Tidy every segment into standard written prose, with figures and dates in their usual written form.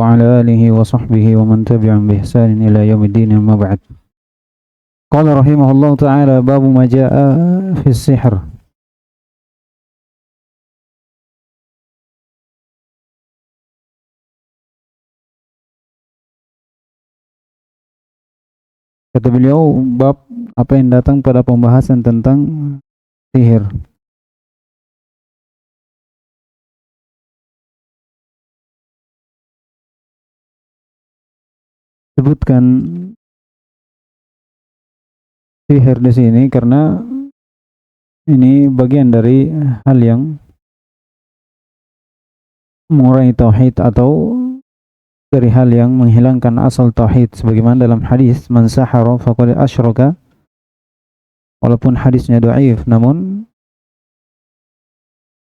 وعلى آله وصحبه ومن تبعهم بإحسان إلى يوم الدين أما بعد. قال رحمه الله تعالى باب ما جاء في السحر. Kata beliau, bab apa yang datang pada pembahasan tentang sihir. Sebutkan sihir di sini karena ini bagian dari hal yang mengurangi tauhid atau dari hal yang menghilangkan asal tauhid, sebagaimana dalam hadis man sahara faqad asyraka. Walaupun hadisnya dhaif, namun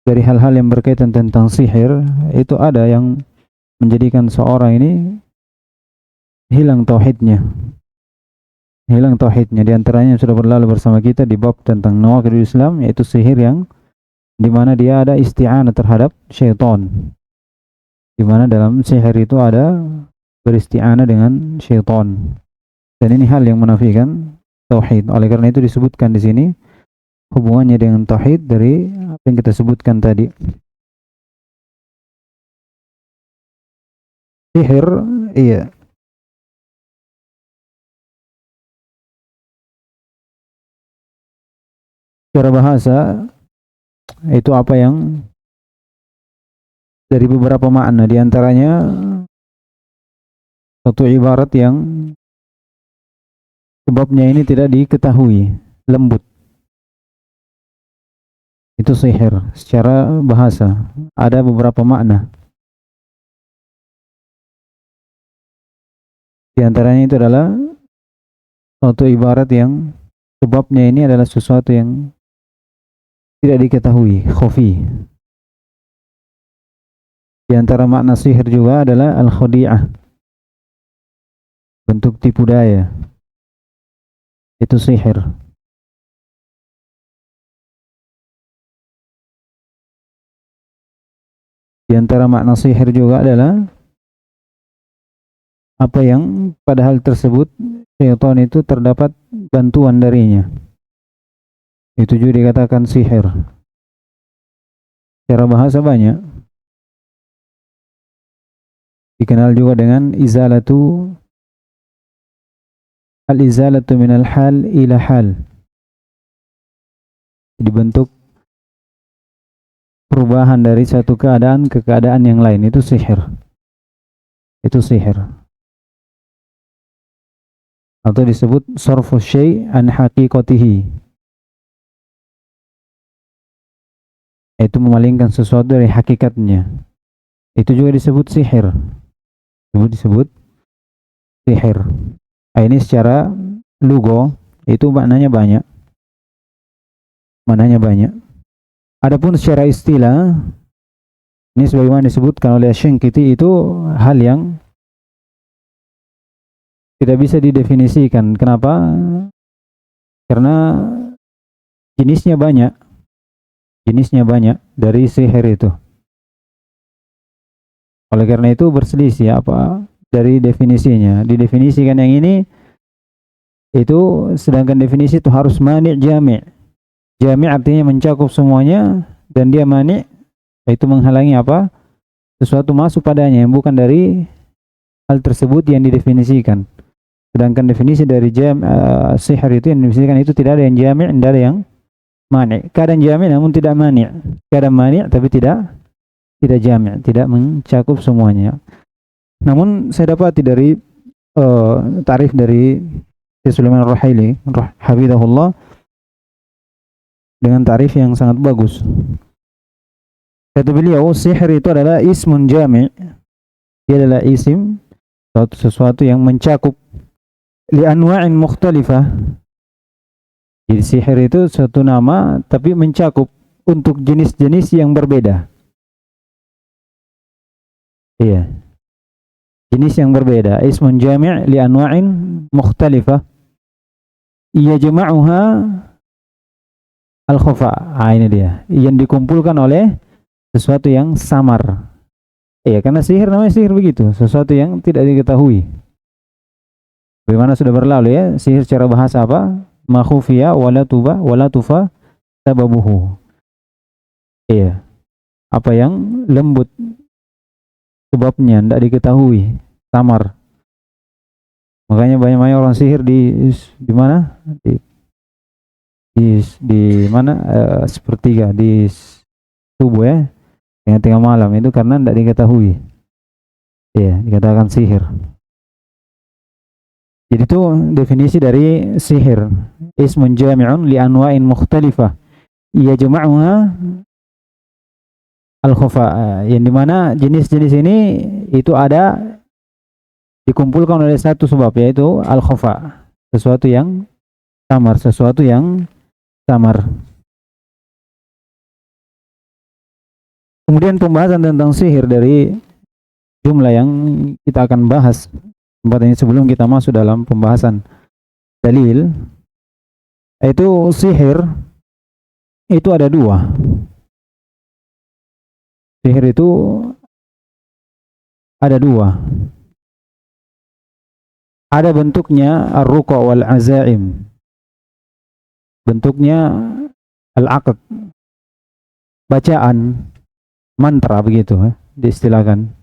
dari hal-hal yang berkaitan tentang sihir itu ada yang menjadikan seorang ini hilang tauhidnya. Hilang tauhidnya. Di antaranya yang sudah berlalu bersama kita di bab tentang nawaqidul Islam, yaitu sihir yang di mana dia ada isti'anah terhadap syaitan. Di mana dalam sihir itu ada beristi'anah dengan syaitan. Dan ini hal yang menafikan tauhid. Oleh karena itu disebutkan di sini hubungannya dengan tauhid dari apa yang kita sebutkan tadi. Sihir, iya. Secara bahasa itu apa yang dari beberapa makna, di antaranya satu ibarat yang sebabnya ini tidak diketahui, lembut. Itu sihir. Secara bahasa ada beberapa makna. Di antaranya itu adalah suatu ibarat yang sebabnya ini adalah sesuatu yang tidak diketahui, khafi. Di antara makna sihir juga adalah al-khadi'ah, bentuk tipu daya. Itu sihir. Di antara makna sihir juga adalah apa yang pada hal tersebut syaitan itu terdapat bantuan darinya. Itu juga dikatakan sihir. Secara bahasa banyak. Dikenal juga dengan al-izalatu minal hal ila hal. Dibentuk perubahan dari satu keadaan ke keadaan yang lain. Itu sihir. Itu sihir. Atau disebut sarfu syai' an haqiqatihi. Itu memalingkan sesuatu dari hakikatnya. Itu juga disebut sihir. Disebut sihir. Ini secara lugo itu maknanya banyak. Maknanya banyak. Adapun secara istilah, ini sebagaimana disebutkan oleh Syinqiti, itu hal yang tidak bisa didefinisikan. Kenapa? Karena jenisnya banyak. Jenisnya banyak dari sihir itu. Oleh karena itu berselisih apa dari definisinya. Didefinisikan yang ini itu, sedangkan definisi itu harus mani' jami'. Jami' artinya mencakup semuanya, dan dia mani' itu menghalangi apa? Sesuatu masuk padanya yang bukan dari hal tersebut yang didefinisikan. Sedangkan definisi dari sihir itu yang didefinisikan itu tidak ada yang jami', tidak ada yang mani'. Kadang jami' namun tidak mani'. Kadang mani' tapi tidak jami', tidak mencakup semuanya. Namun saya dapati dari tarif dari Sulaiman Ar-Ruhaili hafizahullah dengan tarif yang sangat bagus. Kata beliau, sihir itu adalah ismun jami'. Dia adalah isim, sesuatu yang mencakup li anwa'in mukhtalifah. Jadi sihir itu suatu nama tapi mencakup untuk jenis-jenis yang berbeda. Iya. Jenis yang berbeda. Ismun jami' li anwa'in mukhtalifah. Yajma'uha al-khufa. Ini dia. Yang dikumpulkan oleh sesuatu yang samar. Iya, karena sihir namanya sihir begitu, sesuatu yang tidak diketahui. Bagaimana sudah berlalu ya, sihir secara bahasa apa? Ma khufiya wala tufa sababuhu. Iya, apa yang lembut sebabnya tidak diketahui, samar. Makanya banyak orang sihir di mana? Di mana sepertiga di tubuh ya, tengah-tengah malam itu karena tidak diketahui. Iya, dikatakan sihir. Jadi itu definisi dari sihir. Ismun jami'un li anwa'in mukhtalifah. Yajma'uha al-khufa. Yang dimana jenis-jenis ini itu ada dikumpulkan oleh satu sebab, yaitu al-khufa. Sesuatu yang samar, sesuatu yang samar. Kemudian pembahasan tentang sihir dari jumlah yang kita akan bahas tempat ini sebelum kita masuk dalam pembahasan dalil, yaitu sihir itu ada dua. Sihir itu ada dua. Ada bentuknya ar-ruqa wal azaim. Bentuknya al-aqd. Bacaan mantra begitu diistilahkan.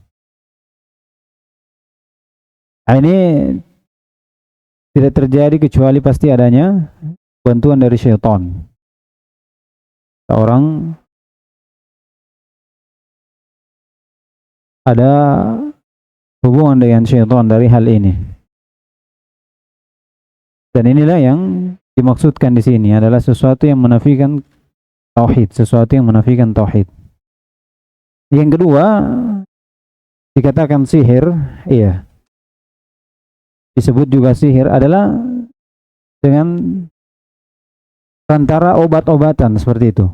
Nah, ini tidak terjadi kecuali pasti adanya bantuan dari syaitan. Seorang ada hubungan dengan syaitan dari hal ini. Dan inilah yang dimaksudkan di sini adalah sesuatu yang menafikan tauhid, sesuatu yang menafikan tauhid. Yang kedua, dikatakan sihir, iya. Disebut juga sihir adalah dengan perantara obat-obatan seperti itu.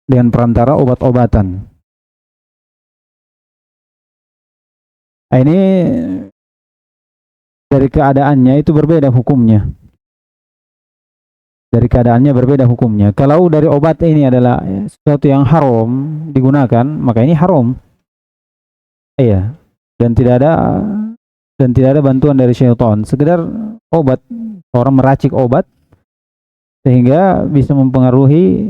Dengan perantara obat-obatan. Nah, ini dari keadaannya itu berbeda hukumnya. Dari keadaannya berbeda hukumnya. Kalau dari obat ini adalah sesuatu yang haram digunakan, maka ini haram. Iya. Dan tidak ada bantuan dari syaitan. Sekedar obat, orang meracik obat sehingga bisa mempengaruhi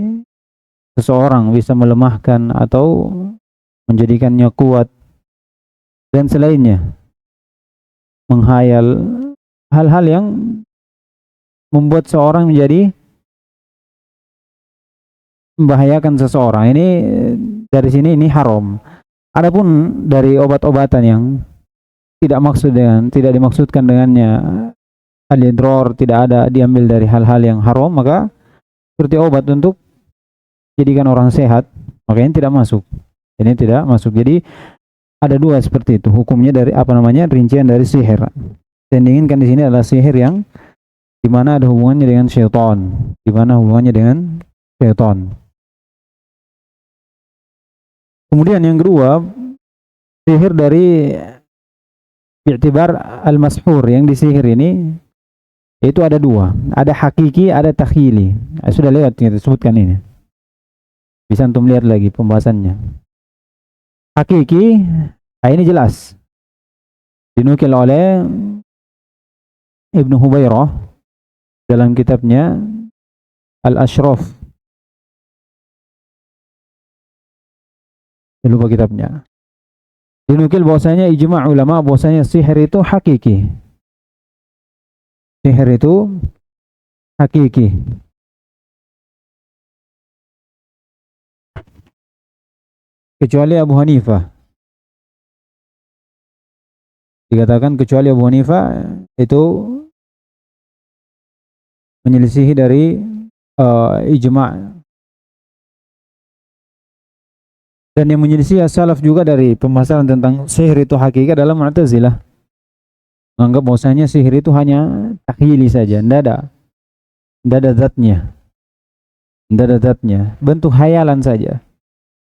seseorang, bisa melemahkan atau menjadikannya kuat dan selainnya. Menghayal hal-hal yang membuat seorang menjadi membahayakan seseorang. Ini dari sini ini haram. Adapun dari obat-obatan yang tidak dimaksudkan dengannya al-idrar, tidak ada diambil dari hal-hal yang haram, maka seperti obat untuk jadikan orang sehat, maka ini tidak masuk. Ini tidak masuk. Jadi ada dua seperti itu hukumnya dari rincian dari sihir. Dan diinginkan di sini adalah sihir yang di mana ada hubungannya dengan syaitan, di mana hubungannya dengan syaitan. Kemudian yang kedua, sihir dari i'tibar al-mashur, yang disihir ini itu ada dua, ada hakiki, ada takhili. Sudah lewat kita sebutkan ini. Bisa antum lihat lagi pembahasannya. Hakiki, ini jelas dinukil oleh Ibnu Hubairah dalam kitabnya Al-Ashraf. Lupa kitabnya. Dinukil bahwasanya ijma' ulama bahwasanya sihir itu hakiki. Sihir itu hakiki. Kecuali Abu Hanifah. Dikatakan kecuali Abu Hanifah itu menyelisihi dari ijma'. Dan yang menyelisih salaf juga dari pembahasan tentang sihir itu hakiki adalah Mu'tazilah. Menganggap bahwasanya sihir itu hanya takhili saja, tidak ada zatnya. Tidak ada zatnya, bentuk hayalan saja.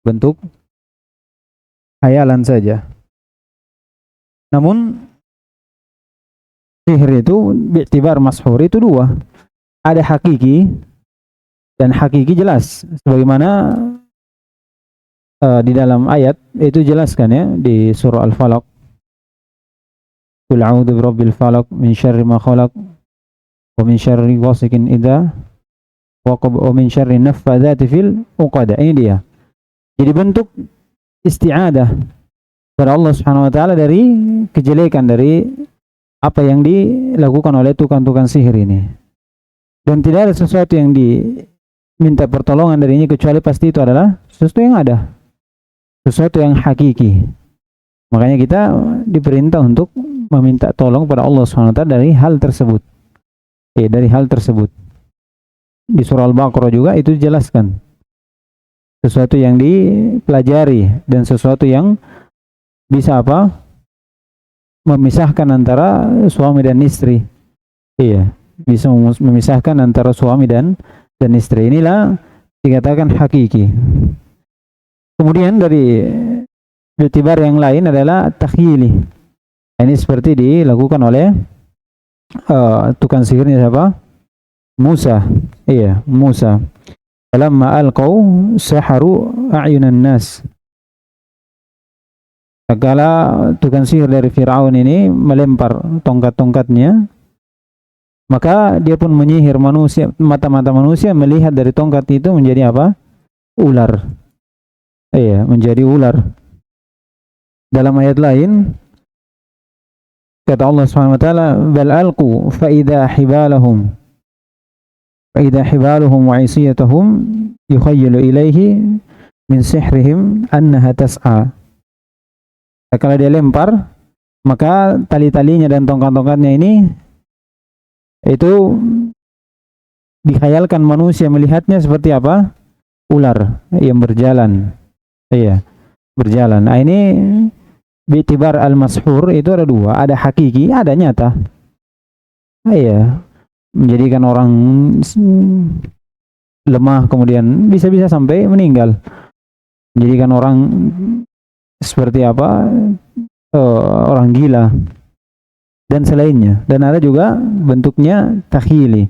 Bentuk hayalan saja. Namun sihir itu bi'tibar mashur itu dua. Ada hakiki dan hakiki jelas sebagaimana di dalam ayat itu jelaskan ya di surah Al-Falaq, Qul a'udzu birabbil falaq min syarri ma khalaq wa min syarri ghasiqin idza waqab wa min syarri naffadzati fil 'uqad. Ini dia. Jadi bentuk isti'adah kepada Allah Subhanahu wa taala dari kejelekan, dari apa yang dilakukan oleh tukang-tukang sihir ini. Dan tidak ada sesuatu yang diminta pertolongan darinya kecuali pasti itu adalah sesuatu yang ada, sesuatu yang hakiki. Makanya kita diperintah untuk meminta tolong pada Allah Subhanahu wa taala dari hal tersebut. Dari hal tersebut. Di surah Al-Baqarah juga itu dijelaskan. Sesuatu yang dipelajari dan sesuatu yang bisa apa? Memisahkan antara suami dan istri. Iya, bisa memisahkan antara suami dan istri. Inilah dikatakan hakiki. Kemudian dari i'tibar yang lain adalah takhyili. Ini seperti dilakukan oleh tukang sihirnya siapa? Musa. Iya, Musa. Falamma alqaw saharu a'yunan nas. Tatkala tukang sihir dari Firaun ini melempar tongkat-tongkatnya, maka dia pun menyihir manusia, mata-mata manusia melihat dari tongkat itu menjadi apa? Ular. Iya, menjadi ular. Dalam ayat lain kata Allah Subhanahu wa taala, "Bal alqu fa idza hibalahum wa 'isiyatuhum yukhayyalu ilaihi min sihrihim annaha tas'a." Kalau dia lempar, maka tali-talinya dan tongkat-tongkatnya ini itu dikhayalkan manusia melihatnya seperti apa? Ular yang berjalan. Iya, berjalan. Nah, ini bi'tibar al-mashhur itu ada dua, ada hakiki, ada nyata. Iya, menjadikan orang lemah kemudian bisa-bisa sampai meninggal. Menjadikan orang seperti apa? Orang gila dan selainnya. Dan ada juga bentuknya takhyili.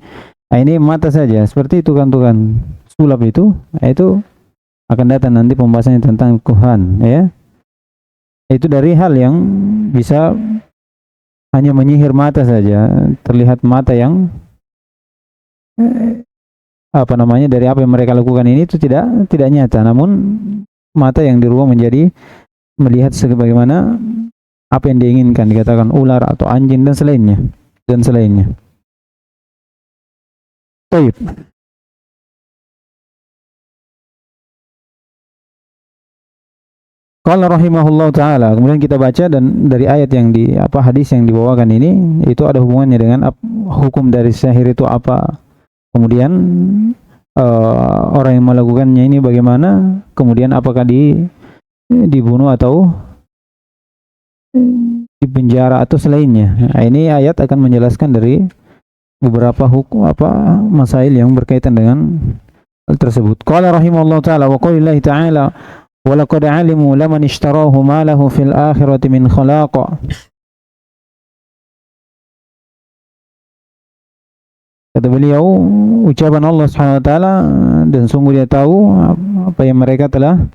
Nah, ini mata saja, seperti tukang-tukang sulap itu. Nah, itu akan datang nanti pembahasannya tentang kuhan, ya. Itu dari hal yang bisa hanya menyihir mata saja, terlihat mata yang apa namanya, dari apa yang mereka lakukan ini itu tidak nyata, namun mata yang dirubah menjadi melihat sebagaimana apa yang diinginkan, dikatakan ular atau anjing dan selainnya. Baik. Qala rahimahullah taala, kemudian kita baca dan dari ayat yang hadis yang dibawakan ini itu ada hubungannya dengan hukum dari sihir itu apa. Kemudian orang yang melakukannya ini bagaimana, kemudian apakah dibunuh atau dipenjara atau selainnya. Nah, ini ayat akan menjelaskan dari beberapa hukum masail yang berkaitan dengan hal tersebut. Qala rahimahullah taala wa qaulillahi ta'ala wa laqad 'alimu laman ishtarahu ma lahu fil akhirati min khalaq. Kata beliau, ucapan Allah Subhanahu wa taala, dan sungguh dia tahu apa yang mereka telah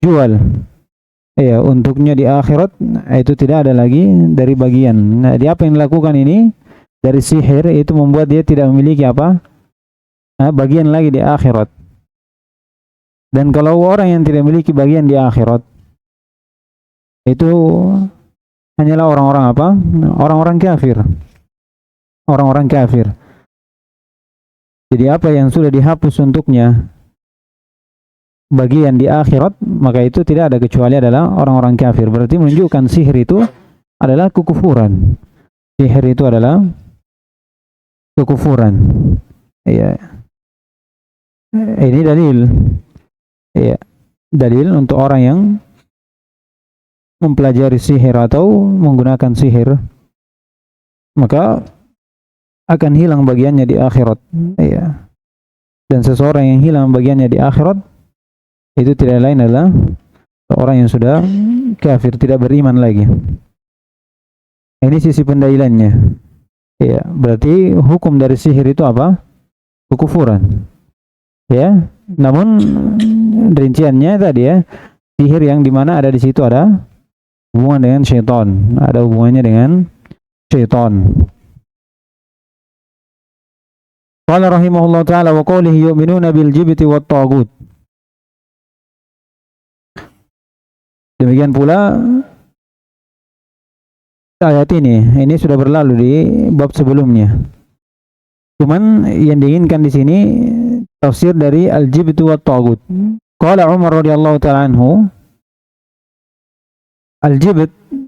jual. Ya, untuknya di akhirat itu tidak ada lagi dari bagian. Nah, dia apa yang dilakukan ini dari sihir itu membuat dia tidak memiliki bagian lagi di akhirat. Dan kalau orang yang tidak memiliki bagian di akhirat itu hanyalah orang-orang orang-orang kafir. Orang-orang kafir. Jadi apa yang sudah dihapus untuknya bagian di akhirat, maka itu tidak ada kecuali adalah orang-orang kafir. Berarti menunjukkan sihir itu adalah kekufuran. Sihir itu adalah kekufuran. Ya. Ini dalil. Ya. Dalil untuk orang yang mempelajari sihir atau menggunakan sihir, maka akan hilang bagiannya di akhirat. Ya. Dan seseorang yang hilang bagiannya di akhirat itu tidak lain adalah orang yang sudah kafir, tidak beriman lagi. Ini sisi pendalilannya. Ya, berarti hukum dari sihir itu apa? Kekufuran. Ya, namun rinciannya tadi ya, sihir yang dimana ada di situ ada hubungan dengan syaitan, ada hubungannya dengan syaitan. Qala rahimahullah ta'ala wa qawlihi yu'minuna bil jibti wat tagut. Demikian pula ayat ini sudah berlalu di bab sebelumnya. Cuman yang diinginkan di sini tafsir dari al-jibtu wat tagut. Qala Umar radhiyallahu ta'ala anhu,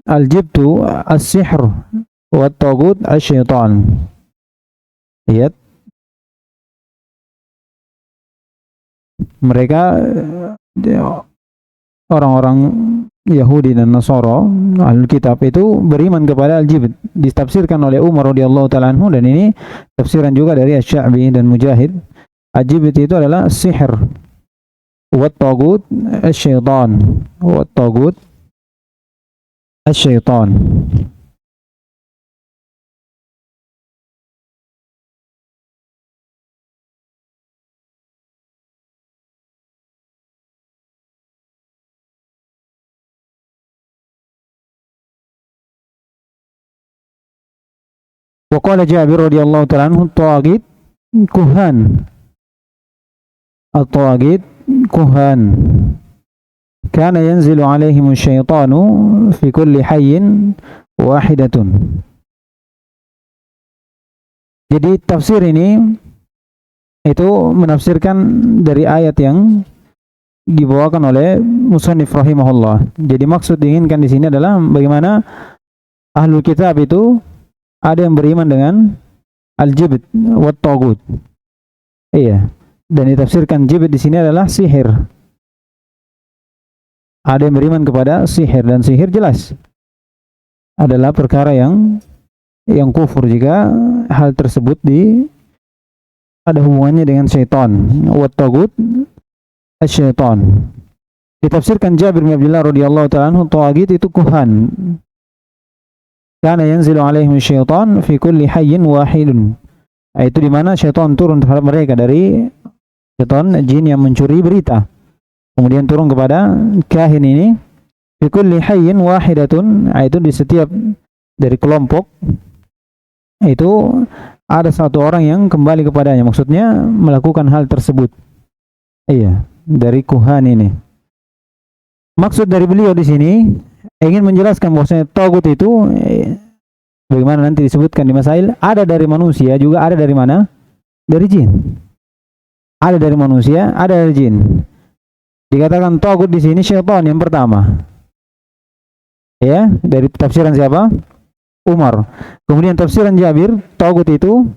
al-jibtu as-sihr wat tagut asy-syaitan. Lihat, mereka orang-orang Yahudi dan Nasara, Ahlul Kitab itu beriman kepada al-jibt. Ditafsirkan oleh Umar radhiyallahu ta'ala anhu, dan ini tafsiran juga dari Asy-Sya'bi dan Mujahid. Al-jibt itu adalah sihir. Wat tagut asy-syaitan. Wat tagut asy-syaitan. Wa qala Jabir radhiyallahu ta'ala anhu, tawagit kuhan. At-tawagit kuhan. Kana yanzilu alaihim asy-syaitanu fi kulli hayyin wahidatun. Jadi tafsir ini itu menafsirkan dari ayat yang dibawakan oleh musannif rahimahullah. Jadi maksud diinginkan di sini adalah bagaimana Ahlul Kitab itu ada yang beriman dengan al-jibt wat tagut. Iya. Dan ditafsirkan jibt di sini adalah sihir. Ada yang beriman kepada sihir, dan sihir jelas adalah perkara yang kufur jika hal tersebut ada hubungannya dengan syaitan. Wat tagut asy-syaitan. Ditafsirkan Jabir bin Abdullah radhiyallahu ta'ala anhu, tawagit itu kuhan. Kana yanzilu alaihim syaitan fi kulli hayyin wahidun. Itu di mana syaitan turun terhadap mereka dari syaitan jin yang mencuri berita. Kemudian turun kepada kahin ini fi kulli hayyin wahidatun. Itu di setiap dari kelompok itu ada satu orang yang kembali kepadanya. Maksudnya melakukan hal tersebut. Iya, dari kuhan ini. Maksud dari beliau di sini ingin menjelaskan bahwasanya tagut itu bagaimana nanti disebutkan di masail, ada dari manusia juga, ada dari mana? Dari jin. Ada dari manusia, ada dari jin. Dikatakan tagut di sini syaitan yang pertama. Ya, dari tafsiran siapa? Umar. Kemudian tafsiran Jabir, tagut itu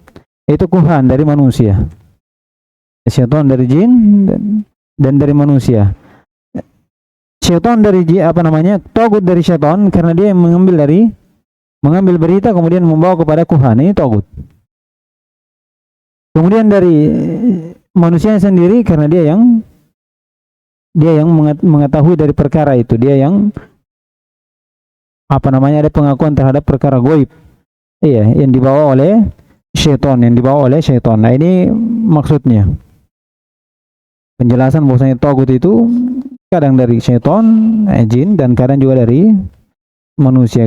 kuhan dari manusia. Syaitan dari jin dan dari manusia. Syaitan dari tagut dari syaitan karena dia yang mengambil berita kemudian membawa kepada kuhan, ini tagut. Kemudian dari manusia sendiri karena dia yang mengetahui dari perkara itu, dia yang ada pengakuan terhadap perkara gaib. Iya, yang dibawa oleh syaitan, Nah, ini maksudnya. Penjelasan bahwasanya tagut itu kadang dari syaitan, jin, dan kadang juga dari manusia,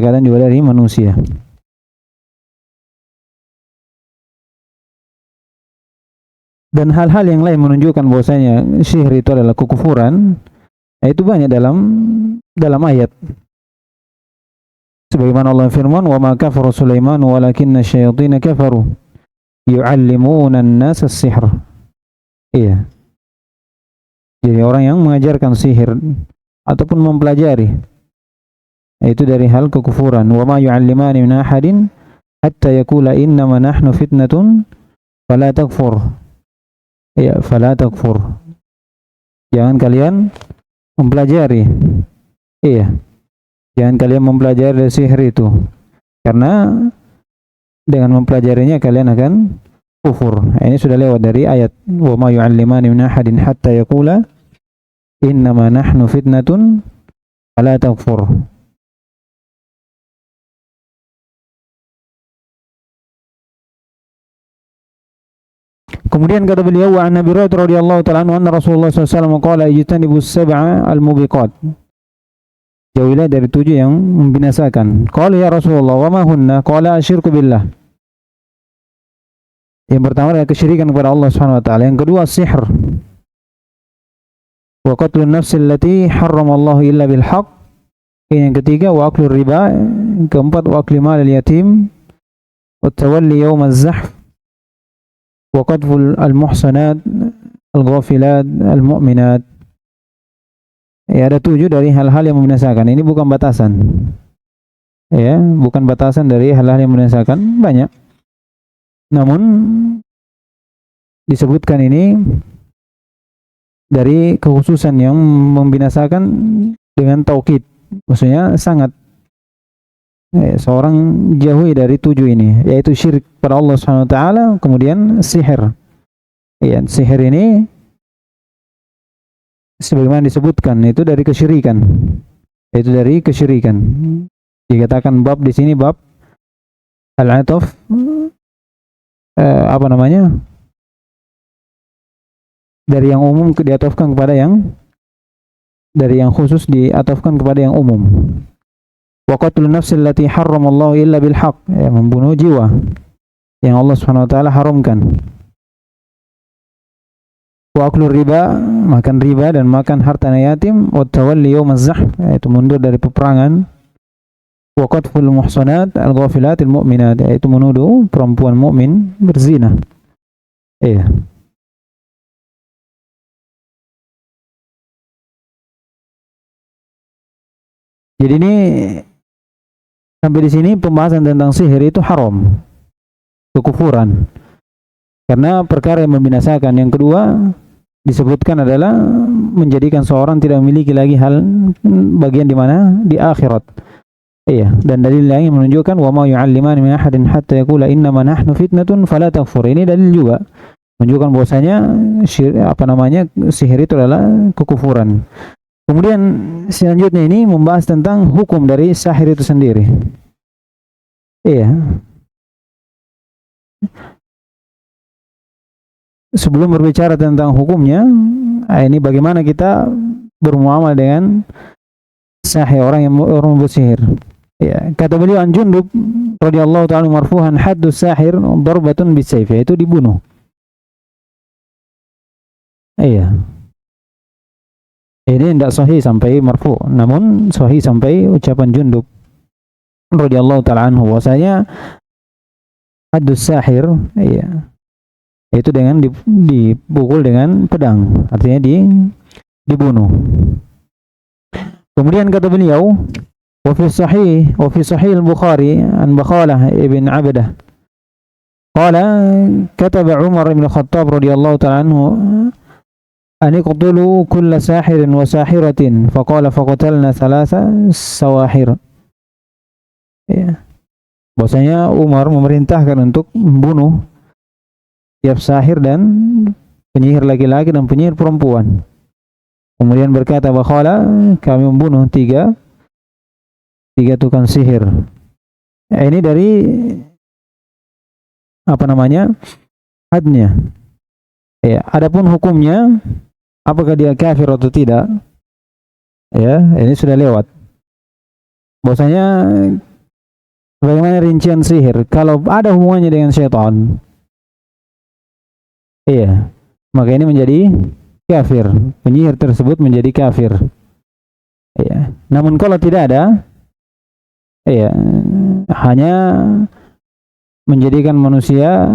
Dan hal-hal yang lain menunjukkan bahwasanya sihir itu adalah kekufuran. Itu banyak dalam ayat. Sebagaimana Allah firman, "Wa ma kafara Sulaiman walakinna asyayatin kafaru yu'allimuna an-nasa as-sihr." Iya. Jadi orang yang mengajarkan sihir ataupun mempelajari itu dari hal kekufuran. Wa ma yu'allimani min ahadin hatta yaqula innama nahnu fitnatun fala takfur. Ya, fala takfur. Jangan kalian mempelajari. Iya. Jangan kalian mempelajari dari sihir itu. Karena dengan mempelajarinya kalian akan kufur. Ini sudah lewat dari ayat wa ma yu'allimani min ahadin hatta yaqula innama nahnu fitnatun fala takfur. Kemudian kata beliau, wa an Nabi Hurairah radhiyallahu ta'ala anhu anna Rasulullah sallallahu alaihi wasallam qala ijtanibus sab'a al-mubiqat. Jauhilah dari 7 yang membinasakan. Qala ya Rasulullah wa ma hunna? Qala asyirku billah. Yang pertama adalah kesyirikan kepada Allah Subhanahu wa taala. Yang kedua sihr. Wa qatlun nafsi allati harramallahu illa bil haqq. Yang ketiga wa aklur riba. Yang keempat wa akli malil yatim. Wa tawalli yawmaz zahf. Wa qadful al-muhsanat al-ghafilat al-mu'minat. Ya, ada 7 dari hal-hal yang membinasakan. Ini bukan batasan. Ya, bukan batasan dari hal-hal yang membinasakan, banyak. Namun disebutkan ini dari kekhususan yang membinasakan dengan taukid. Maksudnya sangat seorang jauhi dari 7 ini, yaitu syirik pada Allah Subhanahu wa taala, kemudian sihir. Ya, sihir ini sebagaimana disebutkan itu dari kesyirikan. Itu dari kesyirikan. Dikatakan bab di sini bab al-'ataf apa namanya? Dari yang umum diatofkan kepada yang dari yang khusus diatofkan kepada yang umum. Wa qatlun nafsi allati harramallahu illa bil haqq, ya, membunuh jiwa yang Allah Subhanahu wa taala haramkan. Wa aklur riba, makan riba dan makan harta yatim. Wa tawalli yawmaz zahf, yaitu mundur dari peperangan. Wa qadful muhsanat al-ghafilatil mu'minat, yaitu menuduh perempuan mukmin berzina. Iya. Jadi ini sampai di sini pembahasan tentang sihir itu haram, kekufuran. Karena perkara yang membinasakan. Yang kedua disebutkan adalah menjadikan seorang tidak memiliki lagi hal bagian di mana di akhirat. Iya, dan dalil lain yang menunjukkan wa ma yu'allimani min ahadin hatta yaqula innama nahnu fitnatun fala takfur. Ini dalil juga menunjukkan bahwasanya sihir itu adalah kekufuran. Kemudian selanjutnya ini membahas tentang hukum dari sihir itu sendiri. Iya. Sebelum berbicara tentang hukumnya, ini bagaimana kita bermuamalah dengan sahih, orang yang membuat sihir. Ya, kata beliau an Jundub radhiyallahu ta'ala marfu'an haddus sahir darbatun bisayf, itu dibunuh. Iya. Ini tidak sahih sampai marfu', namun sahih sampai ucapan Jundub radhiyallahu ta'ala anhu bahwasanya haddus sahir, iya, itu dengan dipukul dengan pedang, artinya dibunuh. Kemudian kata beliau, wa fi sahih al-Bukhari an Bakhalah ibn Abdah qala kataba Umar ibn Khattab radhiyallahu ta'ala anhu an iqtulu kull sahirin wa sahiratin faqala faqatalna thalatha sawahir. Ya. Bahwasanya Umar memerintahkan untuk membunuh tiap sahir dan penyihir laki-laki dan penyihir perempuan. Kemudian berkata Bakhala, kami membunuh tiga tukang sihir. Ini dari hadnya. Ya, adapun hukumnya, apakah dia kafir atau tidak? Ya, ini sudah lewat. Bahwasanya bagaimana rincian sihir? Kalau ada hubungannya dengan syaitan, iya, maka ini menjadi kafir. Penyihir tersebut menjadi kafir. Iya. Namun kalau tidak ada, iya, hanya menjadikan manusia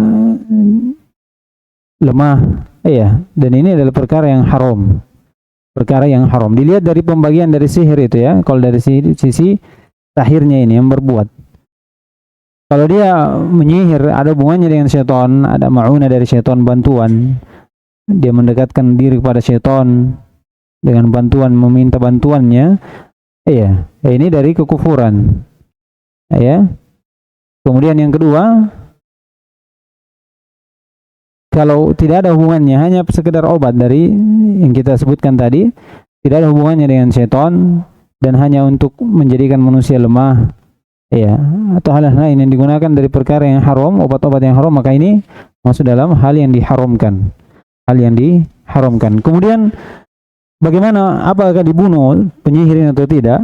lemah, iya, dan ini adalah perkara yang haram. Perkara yang haram. Dilihat dari pembagian dari sihir itu ya. Kalau dari sisi sahirnya ini yang berbuat. Kalau dia menyihir ada hubungannya dengan syaitan, ada ma'unah dari syaitan, bantuan. Dia mendekatkan diri kepada syaitan dengan bantuan, meminta bantuannya. Iya, ini dari kekufuran. Ya. Kemudian yang kedua, kalau tidak ada hubungannya, hanya sekedar obat dari yang kita sebutkan tadi, tidak ada hubungannya dengan syaitan dan hanya untuk menjadikan manusia lemah, ya, atau hal lain yang digunakan dari perkara yang haram, obat-obat yang haram, maka ini masuk dalam hal yang diharamkan. Hal yang diharamkan. Kemudian bagaimana, apakah dibunuh penyihir atau tidak?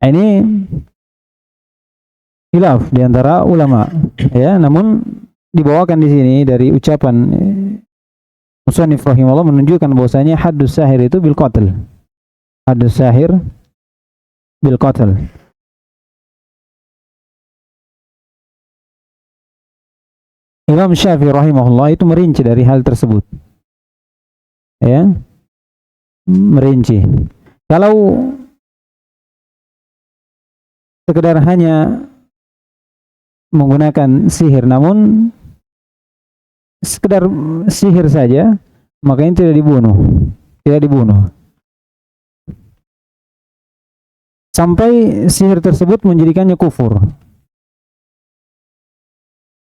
Ini khilaf di antara ulama, ya. Namun dibawakan di sini dari ucapan Musannif rahimahullah menunjukkan bahwasanya haddus sahir itu bil qatl. Haddus sahir bil qatl. Imam Syafi'i rahimahullah itu merinci dari hal tersebut. Ya. Merinci. Kalau sekedar hanya menggunakan sihir namun sekedar sihir saja, maka ini tidak dibunuh. Tidak dibunuh. Sampai sihir tersebut menjadikannya kufur.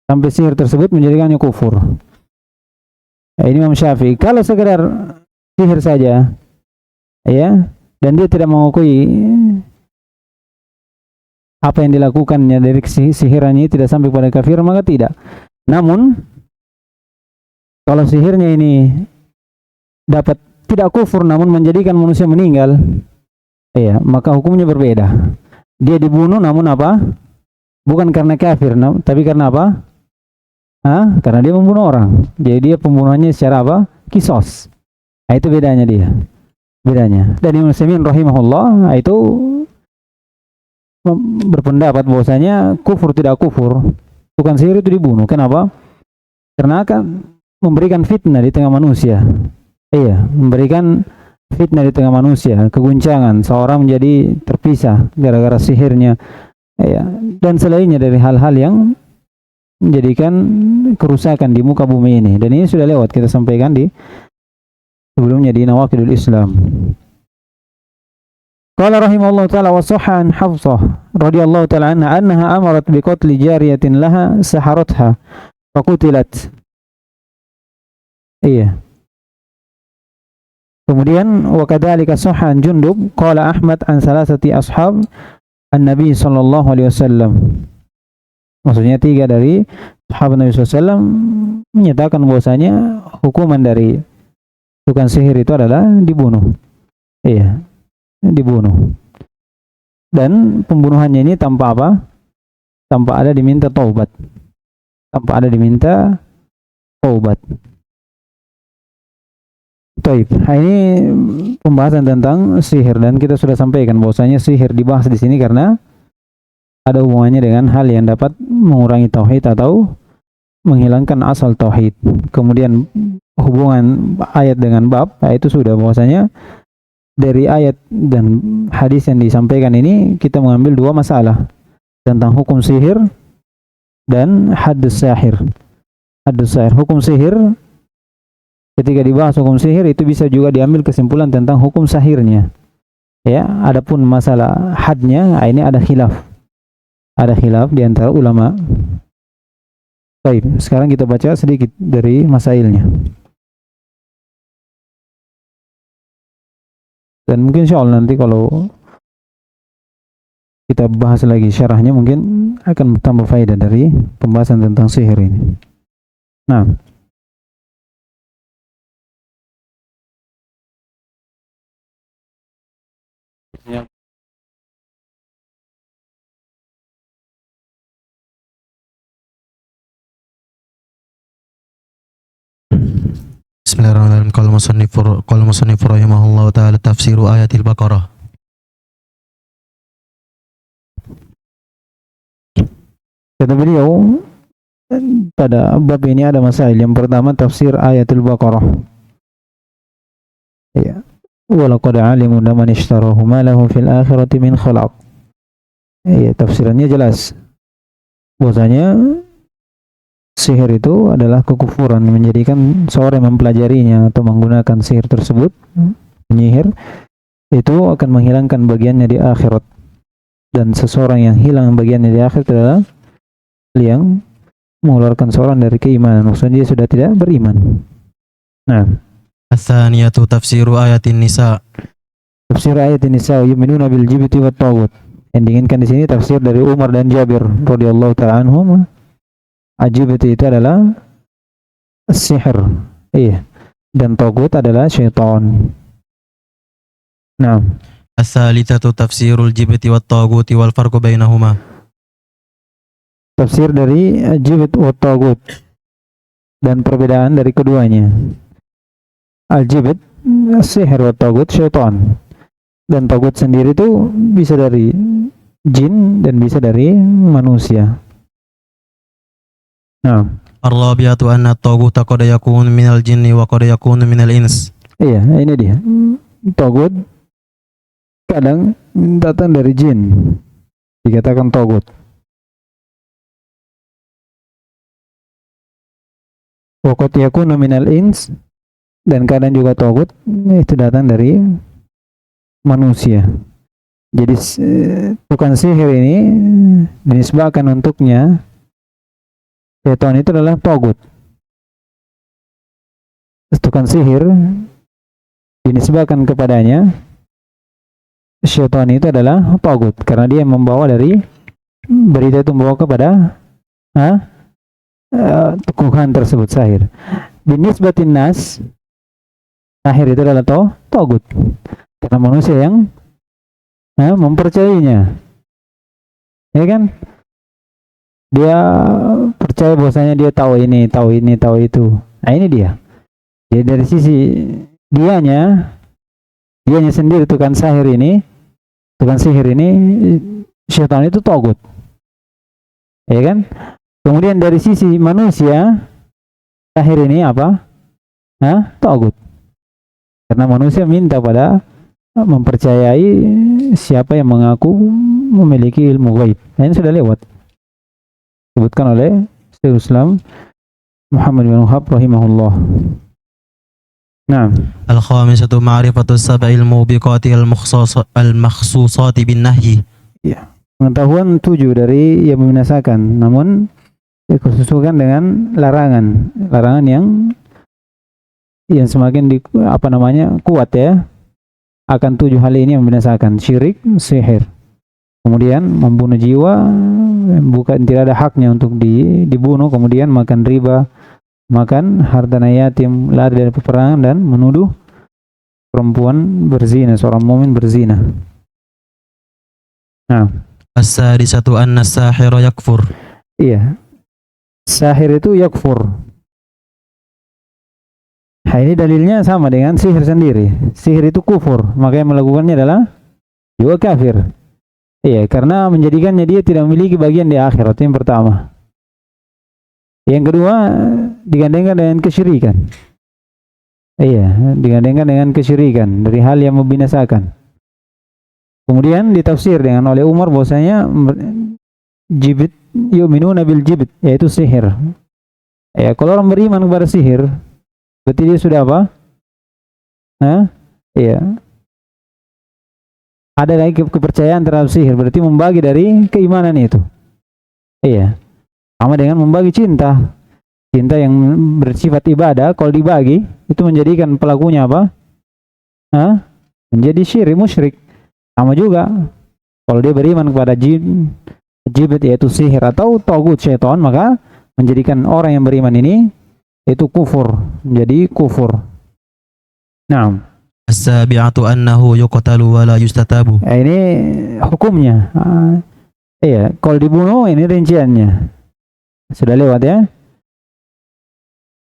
Sampai sihir tersebut menjadikannya kufur. Ini Imam Syafi'i. Kalau sekedar sihir saja, ya, dan dia tidak mengakui apa yang dilakukannya dari sihirannya tidak sampai pada kafir, maka tidak. Namun kalau sihirnya ini dapat tidak kufur namun menjadikan manusia meninggal, ya, maka hukumnya berbeda. Dia dibunuh namun apa? Bukan karena kafir, tapi karena apa? Karena dia membunuh orang. Jadi dia pembunuhannya secara apa? Kisos. Nah, itu bedanya dia. Bedanya. Dan Imam Utsaimin rahimahullah itu berpendapat bahwasanya kufur tidak kufur, tukang sihir itu dibunuh. Kenapa? Karena akan memberikan fitnah di tengah manusia. Iya, memberikan fitnah di tengah manusia, keguncangan, seorang menjadi terpisah gara-gara sihirnya. Iya, dan selainnya dari hal-hal yang menjadikan kerusakan di muka bumi ini. Dan ini sudah lewat kita sampaikan di sebelumnya di Nawaqidul Islam. Qala rahimahullah ta'ala wa sahha an Hafsah radhiyallahu ta'ala anha amarat bi qatli jariyatin laha saharatha fa qutilat. Iya. Kemudian wa kadzalika sahha an Jundub qala Ahmad an salasati ashab an-nabi sallallahu alaihi wasallam. Maksudnya 3 dari sahabat Nabi SAW menyatakan bahwasanya hukuman dari tukang sihir itu adalah dibunuh. Iya, dibunuh. Dan pembunuhannya ini tanpa apa? Tanpa ada diminta taubat. Tanpa ada diminta taubat. Taib. Nah, ini pembahasan tentang sihir dan kita sudah sampaikan bahwasanya sihir dibahas di sini karena ada hubungannya dengan hal yang dapat mengurangi tauhid atau menghilangkan asal tauhid. Kemudian hubungan ayat dengan bab, itu sudah bahwasanya dari ayat dan hadis yang disampaikan ini kita mengambil 2 masalah tentang hukum sihir dan haddus sahir. Haddus sahir, hukum sihir, ketika dibahas hukum sihir itu bisa juga diambil kesimpulan tentang hukum sahirnya. Ya, adapun masalah hadnya, ini ada khilaf. Ada khilaf di antara ulama. Baik, sekarang kita baca sedikit dari masailnya. Dan mungkin insyaallah nanti kalau kita bahas lagi syarahnya mungkin akan tambah faedah dari pembahasan tentang sihir ini. Nah, Bismillahirrahmanirrahim. Qala musannif rahimahullah ta'ala tafsiru ayatil Baqarah. kata beliau pada bab ini ada masail. Yang pertama tafsir ayatul Baqarah. Ya. Walaqad alimu man ishtarahu ma lahu fil akhirati min khalaq. Ya, tafsirannya jelas. Bahwasanya sihir itu adalah kekufuran, menjadikan seorang yang mempelajarinya atau menggunakan sihir tersebut, penyihir, itu akan menghilangkan bagiannya di akhirat. Dan seseorang yang hilang bagiannya di akhirat adalah yang mengeluarkan seorang dari keimanan, maksudnya dia sudah tidak beriman. Nah, Ats-tsaniyatu tafsiru ayatin nisa. tafsir ayatin nisa yu'minuna bil jibti wat taghut. Yang diinginkan di sini tafsir dari Umar dan Jabir radhiyallahu ta'ala anhum. Al-jibt itu adalah sihir. Iya. Dan tagut adalah syaitan. Nah, As-salitsatu tafsirul jibti wat taguti wal farqu bainahuma. tafsir dari al-jibt wa tagut dan perbedaan dari keduanya. Al-jibt sihir, wa tagut syaitan. Dan tagut sendiri itu bisa dari jin dan bisa dari manusia. Nah, Ar-rabi'atu anna at-taguta qad yakunu minal jinni wa qad yakunu minal ins. iya, ini dia. Tagut kadang datang dari jin. Dikatakan tagut. Wa qad yakunu minal ins, dan kadang juga tagut itu datang dari manusia. Jadi tukang sihir ini dinisbahkan untuknya syaitan itu adalah tagut. Tukang sihir dinisbahkan kepadanya syaitan itu adalah tagut karena dia membawa dari berita itu membawa kepada Tuhan tersebut sahir. Binisbatin nas, sahir itu adalah tagut karena manusia yang mempercayainya, ya kan? Dia percaya bahwasanya dia tahu ini, tahu itu. Nah, ini dia. Jadi dari sisi dianya sendiri tukang sihir ini, syaitan itu tagut, ya kan? Kemudian dari sisi manusia, sihir ini apa? Tagut. Karena manusia minta pada mempercayai siapa yang mengaku memiliki ilmu gaib. Nah, ini sudah lewat. Disebutkan oleh Syekhul Islam Muhammad bin Wahab rahimahullah. Nah, Al-khamisatu ma'rifatu sab'il mubiqati al-makhsusati bin nahyi. ya, pengetahuan 7 dari yang membinasakan, namun dikhususkan dengan larangan yang semakin kuat ya, akan 7 hal ini yang membinasakan: syirik, sihir, kemudian membunuh jiwa, bukan tidak ada haknya untuk dibunuh, kemudian makan riba, makan harta yatim, lari dari peperangan, dan menuduh perempuan berzina, seorang mukmin berzina. Nah, As-sadisatu anna as-sahira yakfur. iya, sahir itu yakfur. Nah, ini dalilnya sama dengan sihir sendiri. Sihir itu kufur, maka yang melakukannya adalah juga kafir. Iya, karena menjadikannya dia tidak memiliki bagian di akhirat. Yang pertama. Yang kedua, digandengkan dengan kesyirikan. Iya, digandengkan dengan kesyirikan dari hal yang membinasakan. Kemudian ditafsir dengan oleh Umar bahwasanya jibt yu'minuna bil jibt, yaitu sihir. Ya, kalau orang beriman kepada sihir, berarti dia sudah apa? Iya. Ada lagi kepercayaan terhadap sihir, berarti membagi dari keimanan itu. Iya. Sama dengan membagi cinta. Cinta yang bersifat ibadah, kalau dibagi, itu menjadikan pelakunya apa? Menjadi syirik, musyrik. Sama juga, kalau dia beriman kepada jibt, yaitu sihir atau tagut syaitan, maka menjadikan orang yang beriman ini itu kufur, menjadi kufur. Nah, As-sabi'atu annahu yuqtalu wa la yustatabu. ini hukumnya. Iya, kalau dibunuh ini rinciannya. Sudah lewat ya.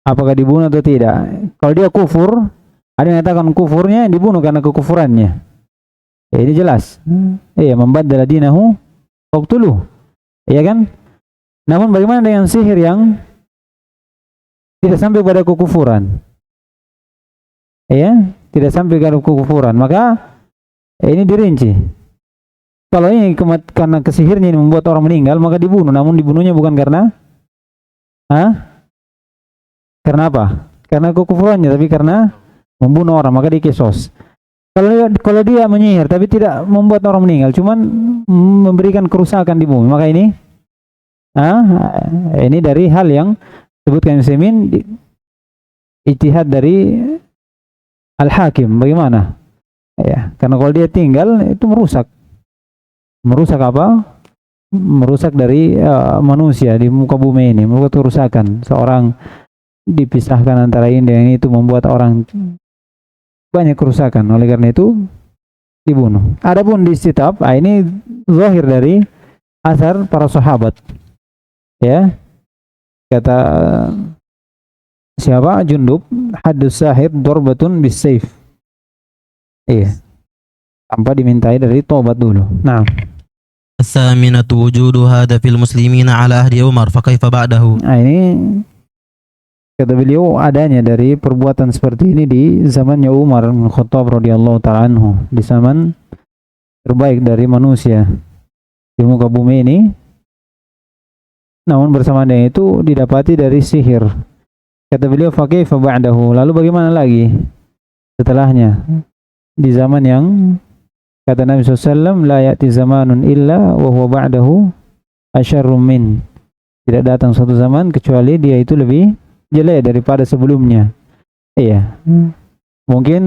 Apakah dibunuh atau tidak? Kalau dia kufur, ada yang mengatakan kufurnya dibunuh karena kekufurannya. Ini jelas. Iya, membaddala dinahu faqtuluh. Iya kan? Namun bagaimana dengan sihir yang tidak sampai pada kekufuran? Iya, tidak sampai pada kekufuran, maka ini dirinci. Kalau ini karena kesihirnya ini membuat orang meninggal, maka dibunuh. Namun dibunuhnya bukan karena karena apa? Karena kekufurannya, tapi karena membunuh orang, maka dikisos. Kalau dia menyihir tapi tidak membuat orang meninggal, cuman memberikan kerusakan di bumi, maka ini dari hal yang disebutkan Semin ijtihad dari al-hakim. Bagaimana? Ya, karena kalau dia tinggal itu merusak apa? merusak dari manusia di muka bumi ini, membuat kerusakan. Seorang dipisahkan antara ini dengan itu, membuat orang banyak kerusakan. Oleh karena itu dibunuh. Adapun di istitab, ini zahir dari asar para sahabat. Ya, kata siapa? Jundub, haddus sahir darbatun bisayf. Iya, tanpa dimintai dari tobat dulu. Nah, الثامنة وجود هذا في المسلمين على عهد عمر فكيف بعده. nah ini kata beliau adanya dari perbuatan seperti ini di zamannya Umar bin Khattab radhiyallahu ta'ala anhu, di zaman terbaik dari manusia di muka bumi ini. Namun bersamaan dengan itu didapati dari sihir. Kata beliau, fakaifa ba'dahu, lalu bagaimana lagi setelahnya, di zaman yang kata Nabi SAW, la ya'ti zamanun illa wa huwa ba'dahu asyarrum min, tidak datang suatu zaman kecuali dia itu lebih jelek daripada sebelumnya. Iya, mungkin